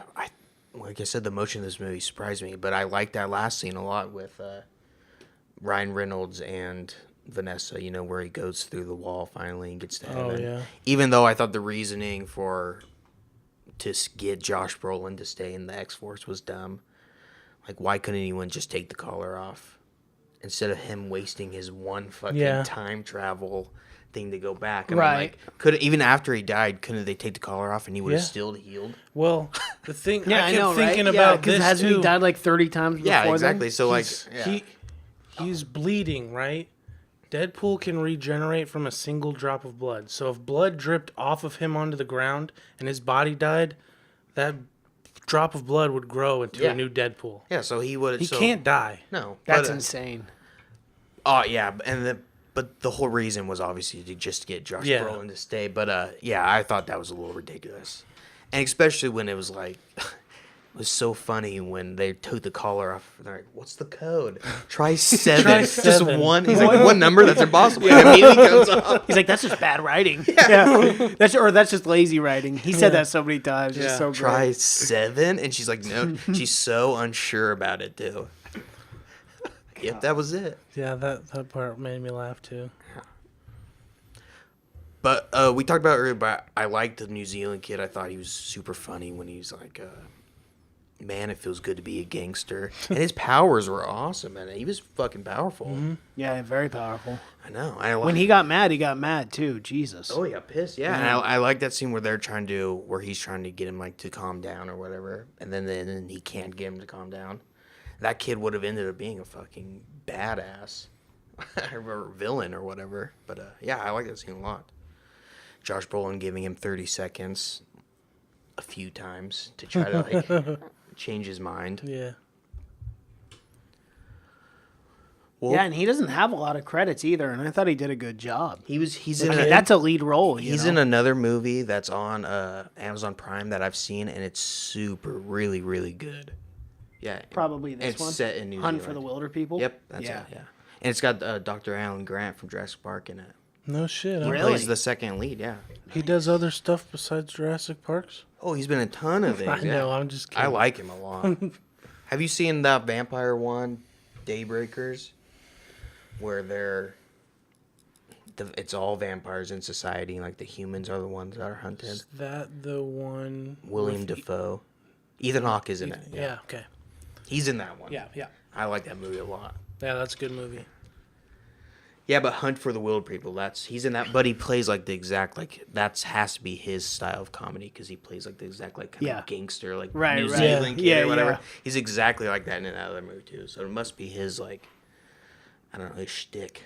like I said, the motion of this movie surprised me, but I like that last scene a lot with Ryan Reynolds and Vanessa, where he goes through the wall finally and gets to heaven. Oh, yeah. Even though I thought the reasoning to get Josh Brolin to stay in the X-Force was dumb. Like, why couldn't anyone just take the collar off? Instead of him wasting his one fucking time travel thing to go back. I mean, Right. like, even after he died, couldn't they take the collar off and he would have Yeah. still healed? Well, the thing Yeah, I I kept know, thinking right? about because this hasn't too. he died like 30 times before Yeah, exactly. then? So, like, He's bleeding, right? Deadpool can regenerate from a single drop of blood. So if blood dripped off of him onto the ground and his body died, that drop of blood would grow into a new Deadpool. Yeah, so he would. He can't die. No, That's insane. Oh yeah, but the whole reason was obviously to just get Josh Brolin to stay. But yeah, I thought that was a little ridiculous, and especially when it was like. It was so funny when they took the collar off. They're like, "What's the code? Try 7. Try Just 7. one." He's like, "One number? That's impossible." And immediately comes up. He's like, that's just bad writing. Yeah. That's just lazy writing. He said that so many times. It's so great. Try 7, and she's like, "No." She's so unsure about it too. Yep, that was it. Yeah, that part made me laugh too. But we talked about it earlier. But I liked the New Zealand kid. I thought he was super funny when he's like. Man, it feels good to be a gangster. And his powers were awesome, man. He was fucking powerful. Mm-hmm. Yeah, very powerful. I know. When he got mad too. Jesus. Oh, he got pissed. Yeah, and I like that scene where where he's trying to get him like to calm down or whatever, and then he can't get him to calm down. That kid would have ended up being a fucking badass, or villain or whatever. But yeah, I like that scene a lot. Josh Brolin giving him 30 seconds a few times to try to like. Change his mind. Yeah. Well, yeah, and he doesn't have a lot of credits either, and I thought he did a good job. That's a lead role. He's in another movie that's on Amazon Prime that I've seen, and it's really, really good. Yeah, probably this one. It's set in New Hunt Zealand. for the Wilder People. Yep, that's it. Yeah, and it's got Dr. Alan Grant from Jurassic Park in it. No shit. He plays the second lead. Yeah. He does other stuff besides Jurassic Parks. Oh, he's been in a ton of things. I know. I'm just kidding. I like him a lot. Have you seen that vampire one, Daybreakers, where it's all vampires in society, like the humans are the ones that are hunted? Is that the one? William Dafoe. Ethan Hawke is in it. Yeah. Okay. He's in that one. Yeah. I like that movie a lot. Yeah, that's a good movie. Yeah, but Hunt for the Wilder People, he's in that, but he plays like the exact, like, that has to be his style of comedy, because he plays like the exact, like, kind of gangster, like, New Zealand kid or whatever. Yeah. He's exactly like that in that other movie, too, so it must be his, like, I don't know, his shtick.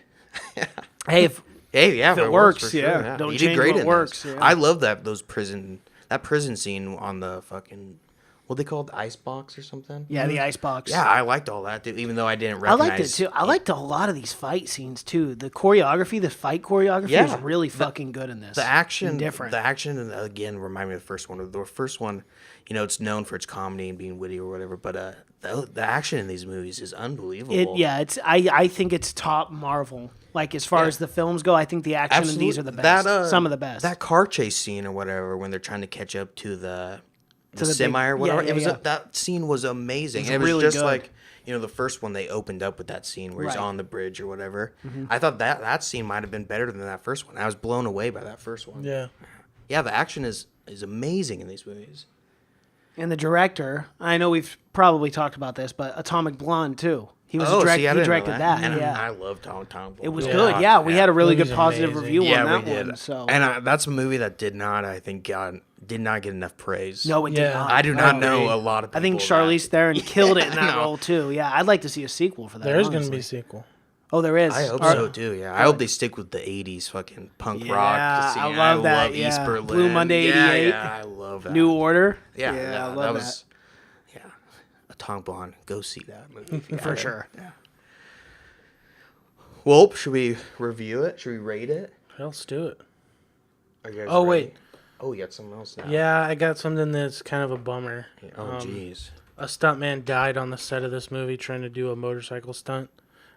Hey, if it works, for sure, yeah. Don't he change did great what in works. Yeah. Yeah. I love that prison scene on the fucking... What they call it, the ice box or something? Yeah, the ice box. Yeah, I liked all that, dude, even though I didn't recognize... I liked it, too. I liked a lot of these fight scenes, too. The choreography, the fight choreography is really fucking good in this. The action, different. The action, and again, remind me of the first one. The first one, it's known for its comedy and being witty or whatever, but the action in these movies is unbelievable. I think it's top Marvel. Like, as far as the films go, I think the action in these are the best. Some of the best. That car chase scene or whatever, when they're trying to catch up to the semi or whatever. That scene was amazing. It was really just good. Like, the first one they opened up with that scene where he's on the bridge or whatever. Mm-hmm. I thought that scene might have been better than that first one. I was blown away by that first one. Yeah. Yeah, the action is amazing in these movies. And the director, I know we've probably talked about this, but Atomic Blonde too. He was he directed that. And yeah. I love Tom Blonde. It was good. Yeah, we had a really good positive review on that we did. one. So, and that's a movie that did not get enough praise. No, it did not. I do not know a lot of people. I think Charlize Theron killed it in that role too. Yeah, I'd like to see a sequel for that. There is going to be a sequel. Oh, there is. I hope so too. Yeah, I hope they stick with the '80s fucking punk rock. I love that. East Berlin. Blue Monday '88. Yeah, I love that. New Order. Yeah, I love that. Yeah, Atomic Blonde. Go see that movie for sure. Yeah. Well, should we review it? Should we rate it? Let's do it. Wait. Oh, you got something else now. Yeah, I got something that's kind of a bummer. Oh, jeez. A stuntman died on the set of this movie trying to do a motorcycle stunt,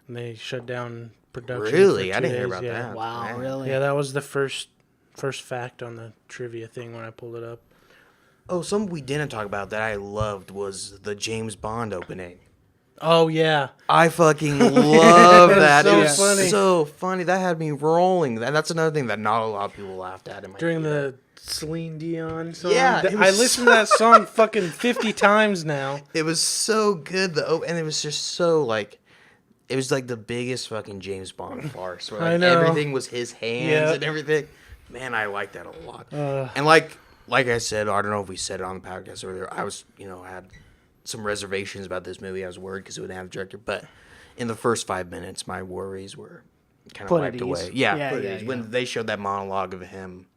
and they shut down production. Really? I didn't hear about that. Wow, man. really? Yeah, that was the first fact on the trivia thing when I pulled it up. Oh, something we didn't talk about that I loved was the James Bond opening. Oh, yeah. I fucking love that. So it was funny. so funny. That had me rolling. That's another thing that not a lot of people laughed at in my During theater. the Celine Dion song. Yeah. I listened to that song fucking 50 times now. It was so good. And it was just so, like, it was like the biggest fucking James Bond farce. Where, like, I know. Everything was his hands and everything. Man, I like that a lot. And like I said, I don't know if we said it on the podcast earlier, I was, had some reservations about this movie. I was worried because it would have a director, but in the first 5 minutes, my worries were kind of wiped away. Yeah, when they showed that monologue of him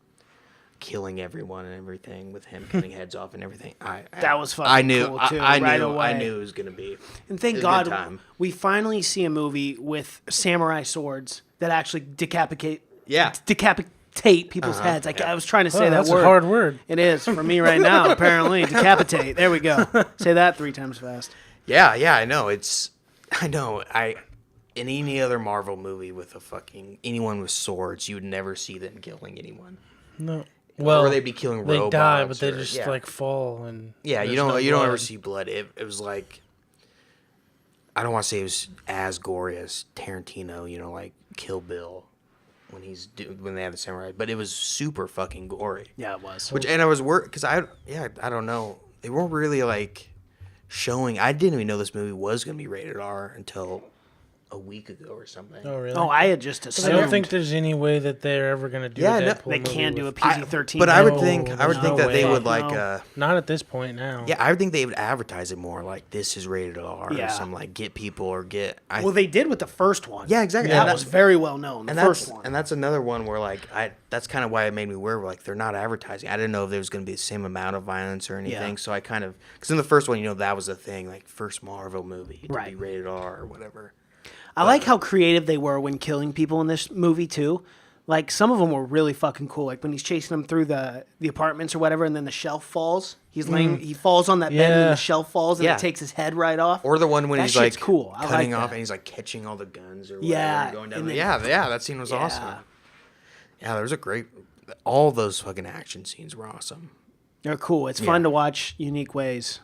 killing everyone and everything with him cutting heads off and everything. That was fucking I knew, cool, too, I right knew, away. I knew it was gonna be. And thank it was a good God time. we finally see a movie with samurai swords that actually decapitate people's heads. I was trying to say that that's word. a hard word. It is for me right now, apparently. Decapitate. There we go. Say that 3 times fast. Yeah, I know. In any other Marvel movie with anyone with swords, you would never see them killing anyone. No. Well, or they'd be killing they robots. die, but they or- just yeah. like fall and Yeah, you there's don't no you don't blood. ever see blood. It was like, I don't want to say it was as gory as Tarantino, like Kill Bill when they have the samurai, but it was super fucking gory. Yeah, it was. And I was worried because I don't know, they weren't really like showing. I didn't even know this movie was going to be rated R until a week ago or something. Oh really? Oh, I had just I assumed. don't think there's any way that they're ever going to do Yeah, a no, Deadpool they movie can do a with- PG-13. But I would No, think there's no that they way. would like No. Not at this point now. yeah, I would think they would advertise it more like this is rated R Yeah. or some like get people or get Well, they did with the first one. Yeah, exactly. That And was very well known. The and first one. that's another one where like that's kind of why it made me worried. Like they're not advertising. I didn't know if there was going to be the same amount of violence or anything. Yeah. So I kind of, because in the first one, that was the thing, like first Marvel movie to be Right. rated R or whatever. I like how creative they were when killing people in this movie too. Like some of them were really fucking cool. Like when he's chasing them through the apartments or whatever, and then the shelf falls. He's laying. He falls on that bed, and then Yeah. the shelf falls, and Yeah. it takes his head right off. Or the one when That he's shit's like cool. I cutting like off that. and he's like catching all the guns or whatever. Yeah, And going down. and then- Yeah, that scene was awesome. Yeah, there was a great. All those fucking action scenes were awesome. They're cool. It's fun to watch unique ways.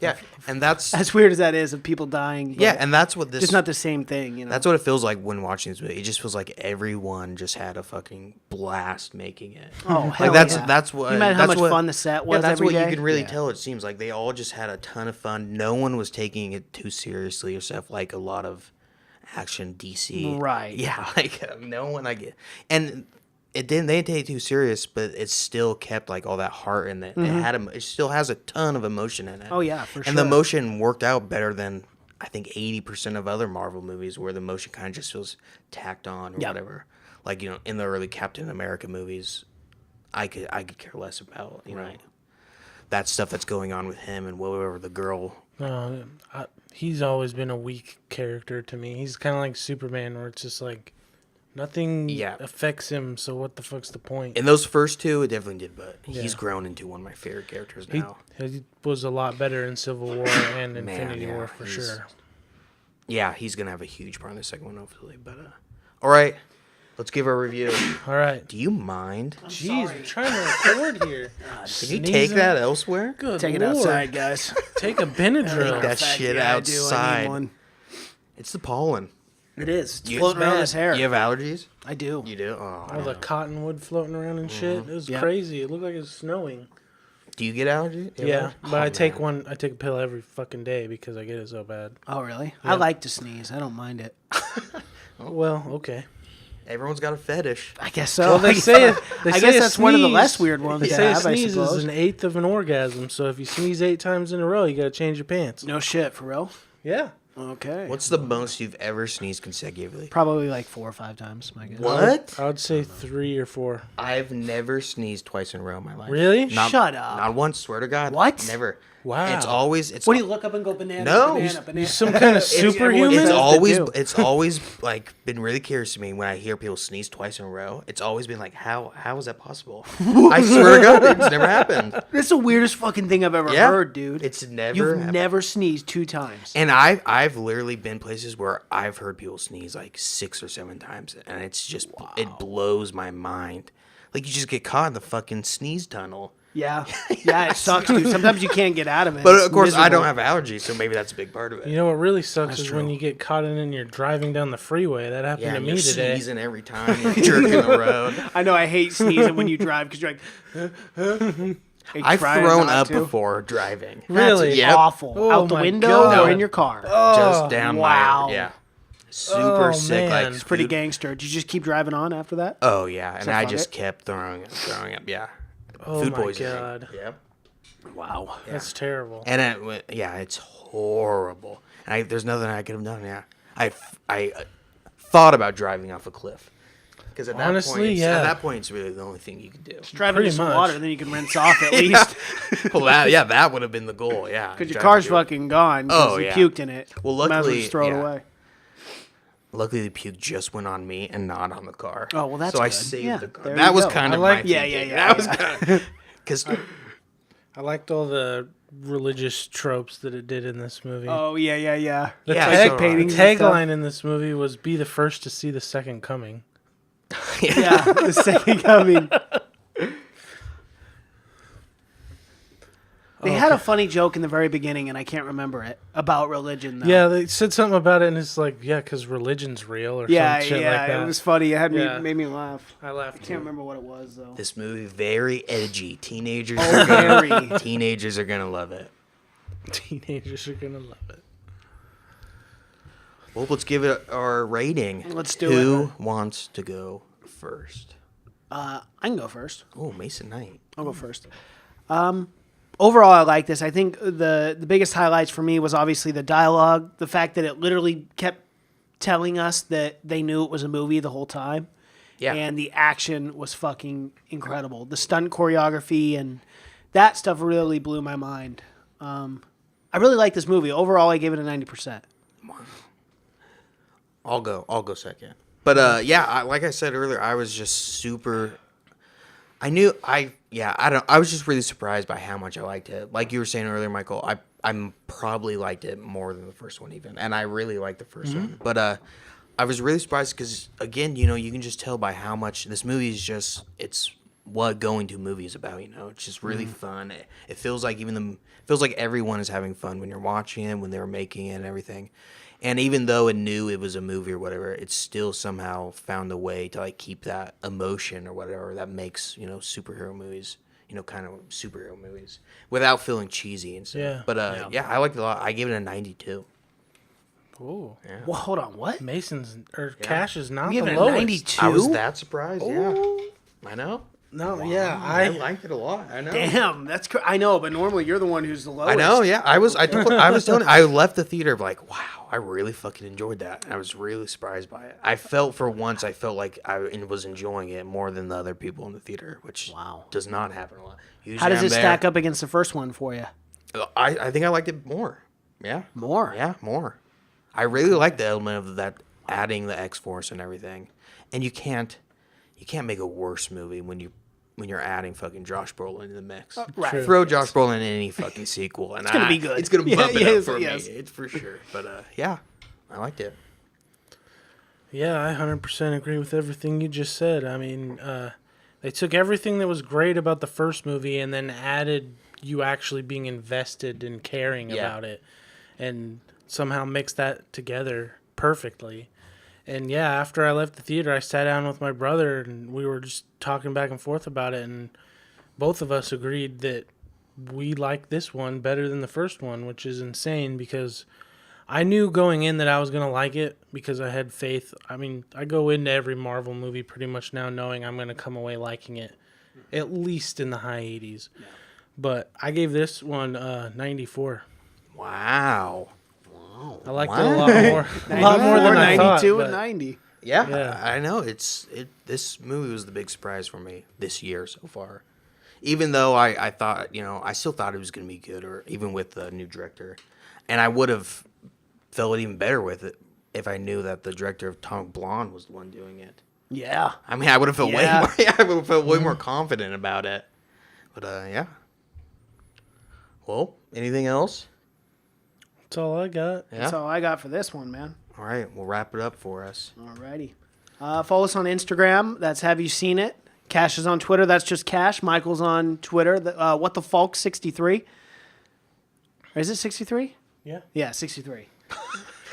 Yeah, and that's As weird as that is, of people dying. but yeah, and that's what this. it's not the same thing. That's what it feels like when watching this movie. It just feels like everyone just had a fucking blast making it. Oh, hell like that's yeah. that's what. You imagine how that's much what, fun the set was Yeah, that's every what day? you can really Yeah. tell. It seems like they all just had a ton of fun. No one was taking it too seriously or stuff like a lot of action DC. Right. Yeah, like no one and. It didn't. They didn't take it too serious, but it still kept like all that heart in it. It still has a ton of emotion in it. Oh, yeah, for And the sure. emotion worked out better than I think 80% of other Marvel movies, where the emotion kind of just feels tacked on or Yep. whatever. Like in the early Captain America movies, I could care less about that stuff that's going on with him and whatever the girl. He's always been a weak character to me. He's kind of like Superman, where it's just like nothing affects him. So what the fuck's the point? In those first two, it definitely did, but he's Yeah. grown into one of my favorite characters He, now. he was a lot better in Civil War and Man, Infinity yeah, War for he's- sure. Yeah, he's gonna have a huge part in the second one, hopefully. But all right, let's give our review. All right. Do you mind? Jeez, we're trying to record here. Can you take that elsewhere? Good Take it Lord. outside, guys. Take a Benadryl. that shit outside. I need one. It's the pollen. It is. It's You- floating around his hair. You have allergies? I do. You do? Oh, I All the know. cottonwood floating around and shit. It was Yeah. crazy. It looked like it was snowing. Do you get allergies? You have Yeah, allergies? but Oh, I take man. I take a pill every fucking day because I get it so bad. Oh, really? I like to sneeze. I don't mind it. Well, okay. Everyone's got a fetish. I guess so. Well, they say I guess that's one of the less weird ones They to say a have, I sneeze suppose. is an eighth of an orgasm. So if you sneeze 8 times in a row, you gotta change your pants. No shit, for real? Yeah. Okay. What's the most you've ever sneezed consecutively? Probably like 4 or 5 times, my guess. What? I would say 3 or 4. I've never sneezed twice in a row in my life. Really? Not, Shut up. Not once, swear to God. What? Never. Wow. It's always... What do you look up and go banana, No. banana, banana? Some kind of superhuman? It's says always they do. it's always like been really curious to me when I hear people sneeze twice in a row. It's always been like, how is that possible? I swear to God, it's never happened. That's the weirdest fucking thing I've ever Yeah. heard, dude. It's never You've happened. never sneezed 2 times. And I've literally been places where I've heard people sneeze like 6 or 7 times, and it's just it blows my mind. Like you just get caught in the fucking sneeze tunnel. Yeah. Yeah, it sucks, dude. Sometimes you can't get out of it. But It's of course, I miserable. don't have allergies, so maybe that's a big part of it. You know what really sucks That's is when true. you get caught in and you're driving down the freeway. That happened Yeah, to and me you're today. sneezing every time, you're jerking the road. I know I hate sneezing when you drive because you're like, I've trying thrown not up to. before driving. Really? That's Yep. awful. Oh Out the my window God. or in your car. Just down wow. my yeah. Super Oh, sick. man. Like It's Pretty food- gangster. Did you just keep driving on after that? Oh yeah, and that I fuck just it? kept throwing up. Yeah. Oh Food my poisoning. God. Yep. Wow. That's terrible. And it's horrible. And there's nothing I could have done. Yeah. I thought about driving off a cliff. Because at Honestly, at that point, it's really the only thing you can do. Just drive Pretty into some much. water, then you can rinse off at least. Well, that would have been the goal. Yeah, Because your Drive car's through it. fucking gone because Oh, you yeah. puked in it. Well, Might as well luckily, just throw it yeah. away. Luckily, the puke just went on me and not on the car. Oh, well, that's so I good. saved Yeah, the car. there That you was go. kind I of like- my Yeah, thinking. yeah, That was kind of because I liked all the religious tropes that it did in this movie. Oh, yeah. the yeah, tag- so, paintings the and stuff. tagline in this movie was "Be the first to see the second coming." Yeah, the second coming. They had a funny joke in the very beginning, and I can't remember it, about religion, though. Yeah, they said something about it, and it's like, yeah, because religion's real or Yeah, some shit yeah, like that. it was funny. It had Yeah. made me laugh. I laughed. I can't remember what it was, though. this movie very edgy. Teenagers, Oh, very. teenagers are gonna love it. Teenagers are gonna love it. Well, let's give it our rating. Let's do Who wants to go first? I can go first. Oh, Mason Knight. I'll go first. Overall, I like this. I think the biggest highlights for me was obviously the dialogue, the fact that it literally kept telling us that they knew it was a movie the whole time. Yeah. And the action was fucking incredible. The stunt choreography and that stuff really blew my mind. I really like this movie. Overall, I gave it a 90%. I'll go second. But yeah, like I said earlier, I was just super. I was just really surprised by how much I liked it. Like you were saying earlier, Michael, I'm probably liked it more than the first one even, and I really liked the 1st one. But I was really surprised because again, you can just tell by how much this movie is just it's what going to movie is about. It's just really fun. It feels like feels like everyone is having fun when you're watching it, when they're making it, and everything. And even though it knew it was a movie or whatever, it still somehow found a way to like keep that emotion or whatever that makes superhero movies, kind of superhero movies without feeling cheesy and stuff. Yeah. But yeah, I liked it a lot. I gave it a 92. Ooh. Yeah. Well, hold on. What? Mason's or Cash is not You the gave it a lowest. 92? I was that surprised. Yeah, I know. No, yeah, I liked it a lot. I know. Damn, that's I know, but normally you're the one who's the lowest. I know. Yeah, I was telling. I left the theater like, wow, I really fucking enjoyed that. And I was really surprised by it. I felt like I was enjoying it more than the other people in the theater, which does not happen a lot. Usually How does I'm it there. stack up against the first one for you? I think I liked it more. Yeah. More? Yeah, more. I really like the element of that adding the X-Force and everything. And you can't make a worse movie when you're adding fucking Josh Brolin in the mix. Right. True. Throw Josh Brolin in any fucking sequel, and it's gonna be good. It's gonna bump it yes, up for yes. me. It's for sure. But yeah, I liked it. Yeah, I 100% agree with everything you just said. I mean, they took everything that was great about the first movie and then added you actually being invested and caring Yeah. about it, and somehow mixed that together perfectly. And yeah, after I left the theater, I sat down with my brother and we were just talking back and forth about it, and both of us agreed that we like this one better than the first one, which is insane because I knew going in that I was going to like it because I had faith. I mean, I go into every Marvel movie pretty much now knowing I'm going to come away liking it, at least in the high 80s. Yeah. But I gave this one 94. Wow. I liked it a lot more. A lot more than I thought. 92 but- and 90. Yeah, I know. This movie was the big surprise for me this year so far. Even though I thought, I still thought it was going to be good, or even with the new director. And I would have felt even better with it if I knew that the director of Atomic Blonde was the one doing it. Yeah. I mean, I would have felt Yeah. I would have felt way more confident about it. But yeah. Well, anything else? That's all I got. Yeah. That's all I got for this one, man. All right, we'll wrap it up for us. Alrighty. Follow us on Instagram. That's Have You Seen It? Cash is on Twitter. That's just Cash. Michael's on Twitter. What the Falk 63. Or is it 63? Yeah. Yeah, 63.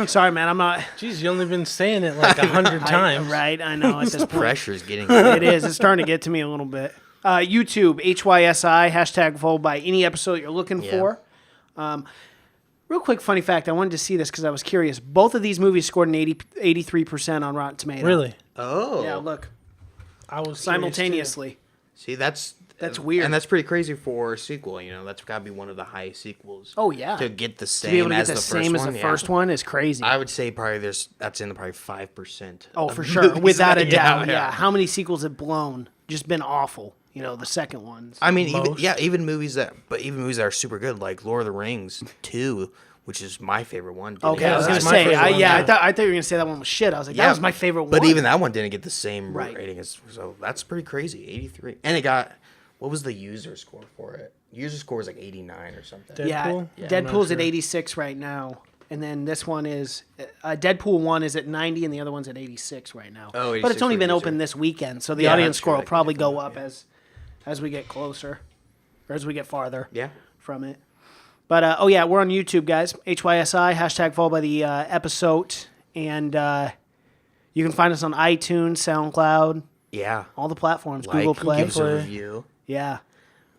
Sorry, man. I'm not. Jeez, you only been saying it like 100 times. Right, I know. At this point. Pressure's getting It is. It's starting to get to me a little bit. YouTube, HYSI, hashtag followed by any episode you're looking for. Real quick funny fact. I wanted to see this because I was curious. Both of these movies scored an 83% on Rotten Tomatoes. Really? Oh. Yeah, look. I was Simultaneously. See, that's That's weird. And that's pretty crazy for a sequel. You know, that's got to be one of the highest sequels. Oh yeah. To get the To be able same to as get the the same first as one. the first one is crazy. I would say probably that's in the probably 5%. Oh, of for the sure, movies without that- a doubt. Yeah. How many sequels have blown? Just been awful. You know, the second ones. I mean, even movies that are super good, like Lord of the Rings 2, which is my favorite one. didn't Okay, get I was the gonna same- say, favorite one, I thought you were gonna say that one was shit. I was like, that was my favorite one. But even that one didn't get the same Right. rating as, so that's pretty crazy. 83, and it got, what was the user score for it? User score was like 89 or something. Deadpool? Yeah, Yeah, Deadpool's I'm at not sure. 86 right now, and then this one is Deadpool 1 is at 90, and the other one's at 86 right now. Oh, but it's 86 only for been user. open this weekend, so the Yeah, audience that's score true. will I can probably definitely go up as we get closer, or as we get farther Yeah. from it. But oh yeah, we're on YouTube, guys. HYSI hashtag followed by the episode, and you can find us on iTunes, SoundCloud, Yeah. all the platforms, Like, Google Play. give us a review. Yeah,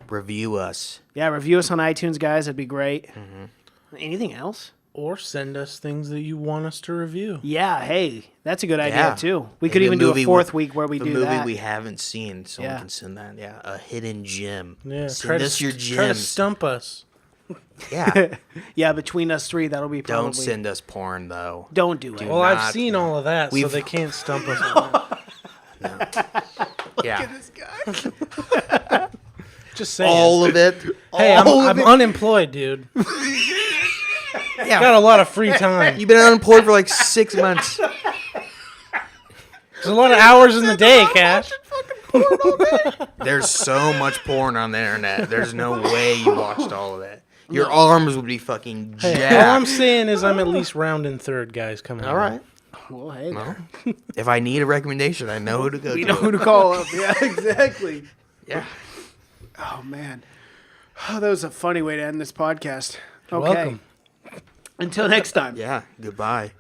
Review us. yeah. Review us on iTunes, guys. That'd be great. Anything else? Or send us things that you want us to review. Yeah, hey, that's a good idea Yeah. too. We And could the even do a movie fourth week where we the do movie that. we haven't seen. Someone Yeah. can send that. Yeah, a hidden gem. Yeah, Send us your try to gems. stump us. Yeah. Yeah, between us three, that'll be probably. Don't send us porn though. Don't do it. Well, I've not- seen all of that, so We've- they can't stump us. On that. Yeah. This guy. Just saying. All of it. Hey, All I'm of it. unemployed, dude. Yeah. Got a lot of free time. You've been unemployed for like 6 months. There's a lot of hours in the day, Cash. There's so much porn on the internet. There's no way you watched all of it. Your arms would be fucking jacked. All I'm saying is I'm at least rounding third, guys. Coming. All right. Well, hey, Well, if I need a recommendation, I know who to go we to. know who to call up. Yeah, exactly. Yeah. Oh man, oh, that was a funny way to end this podcast. You're Okay, welcome. until next time. Yeah. Goodbye.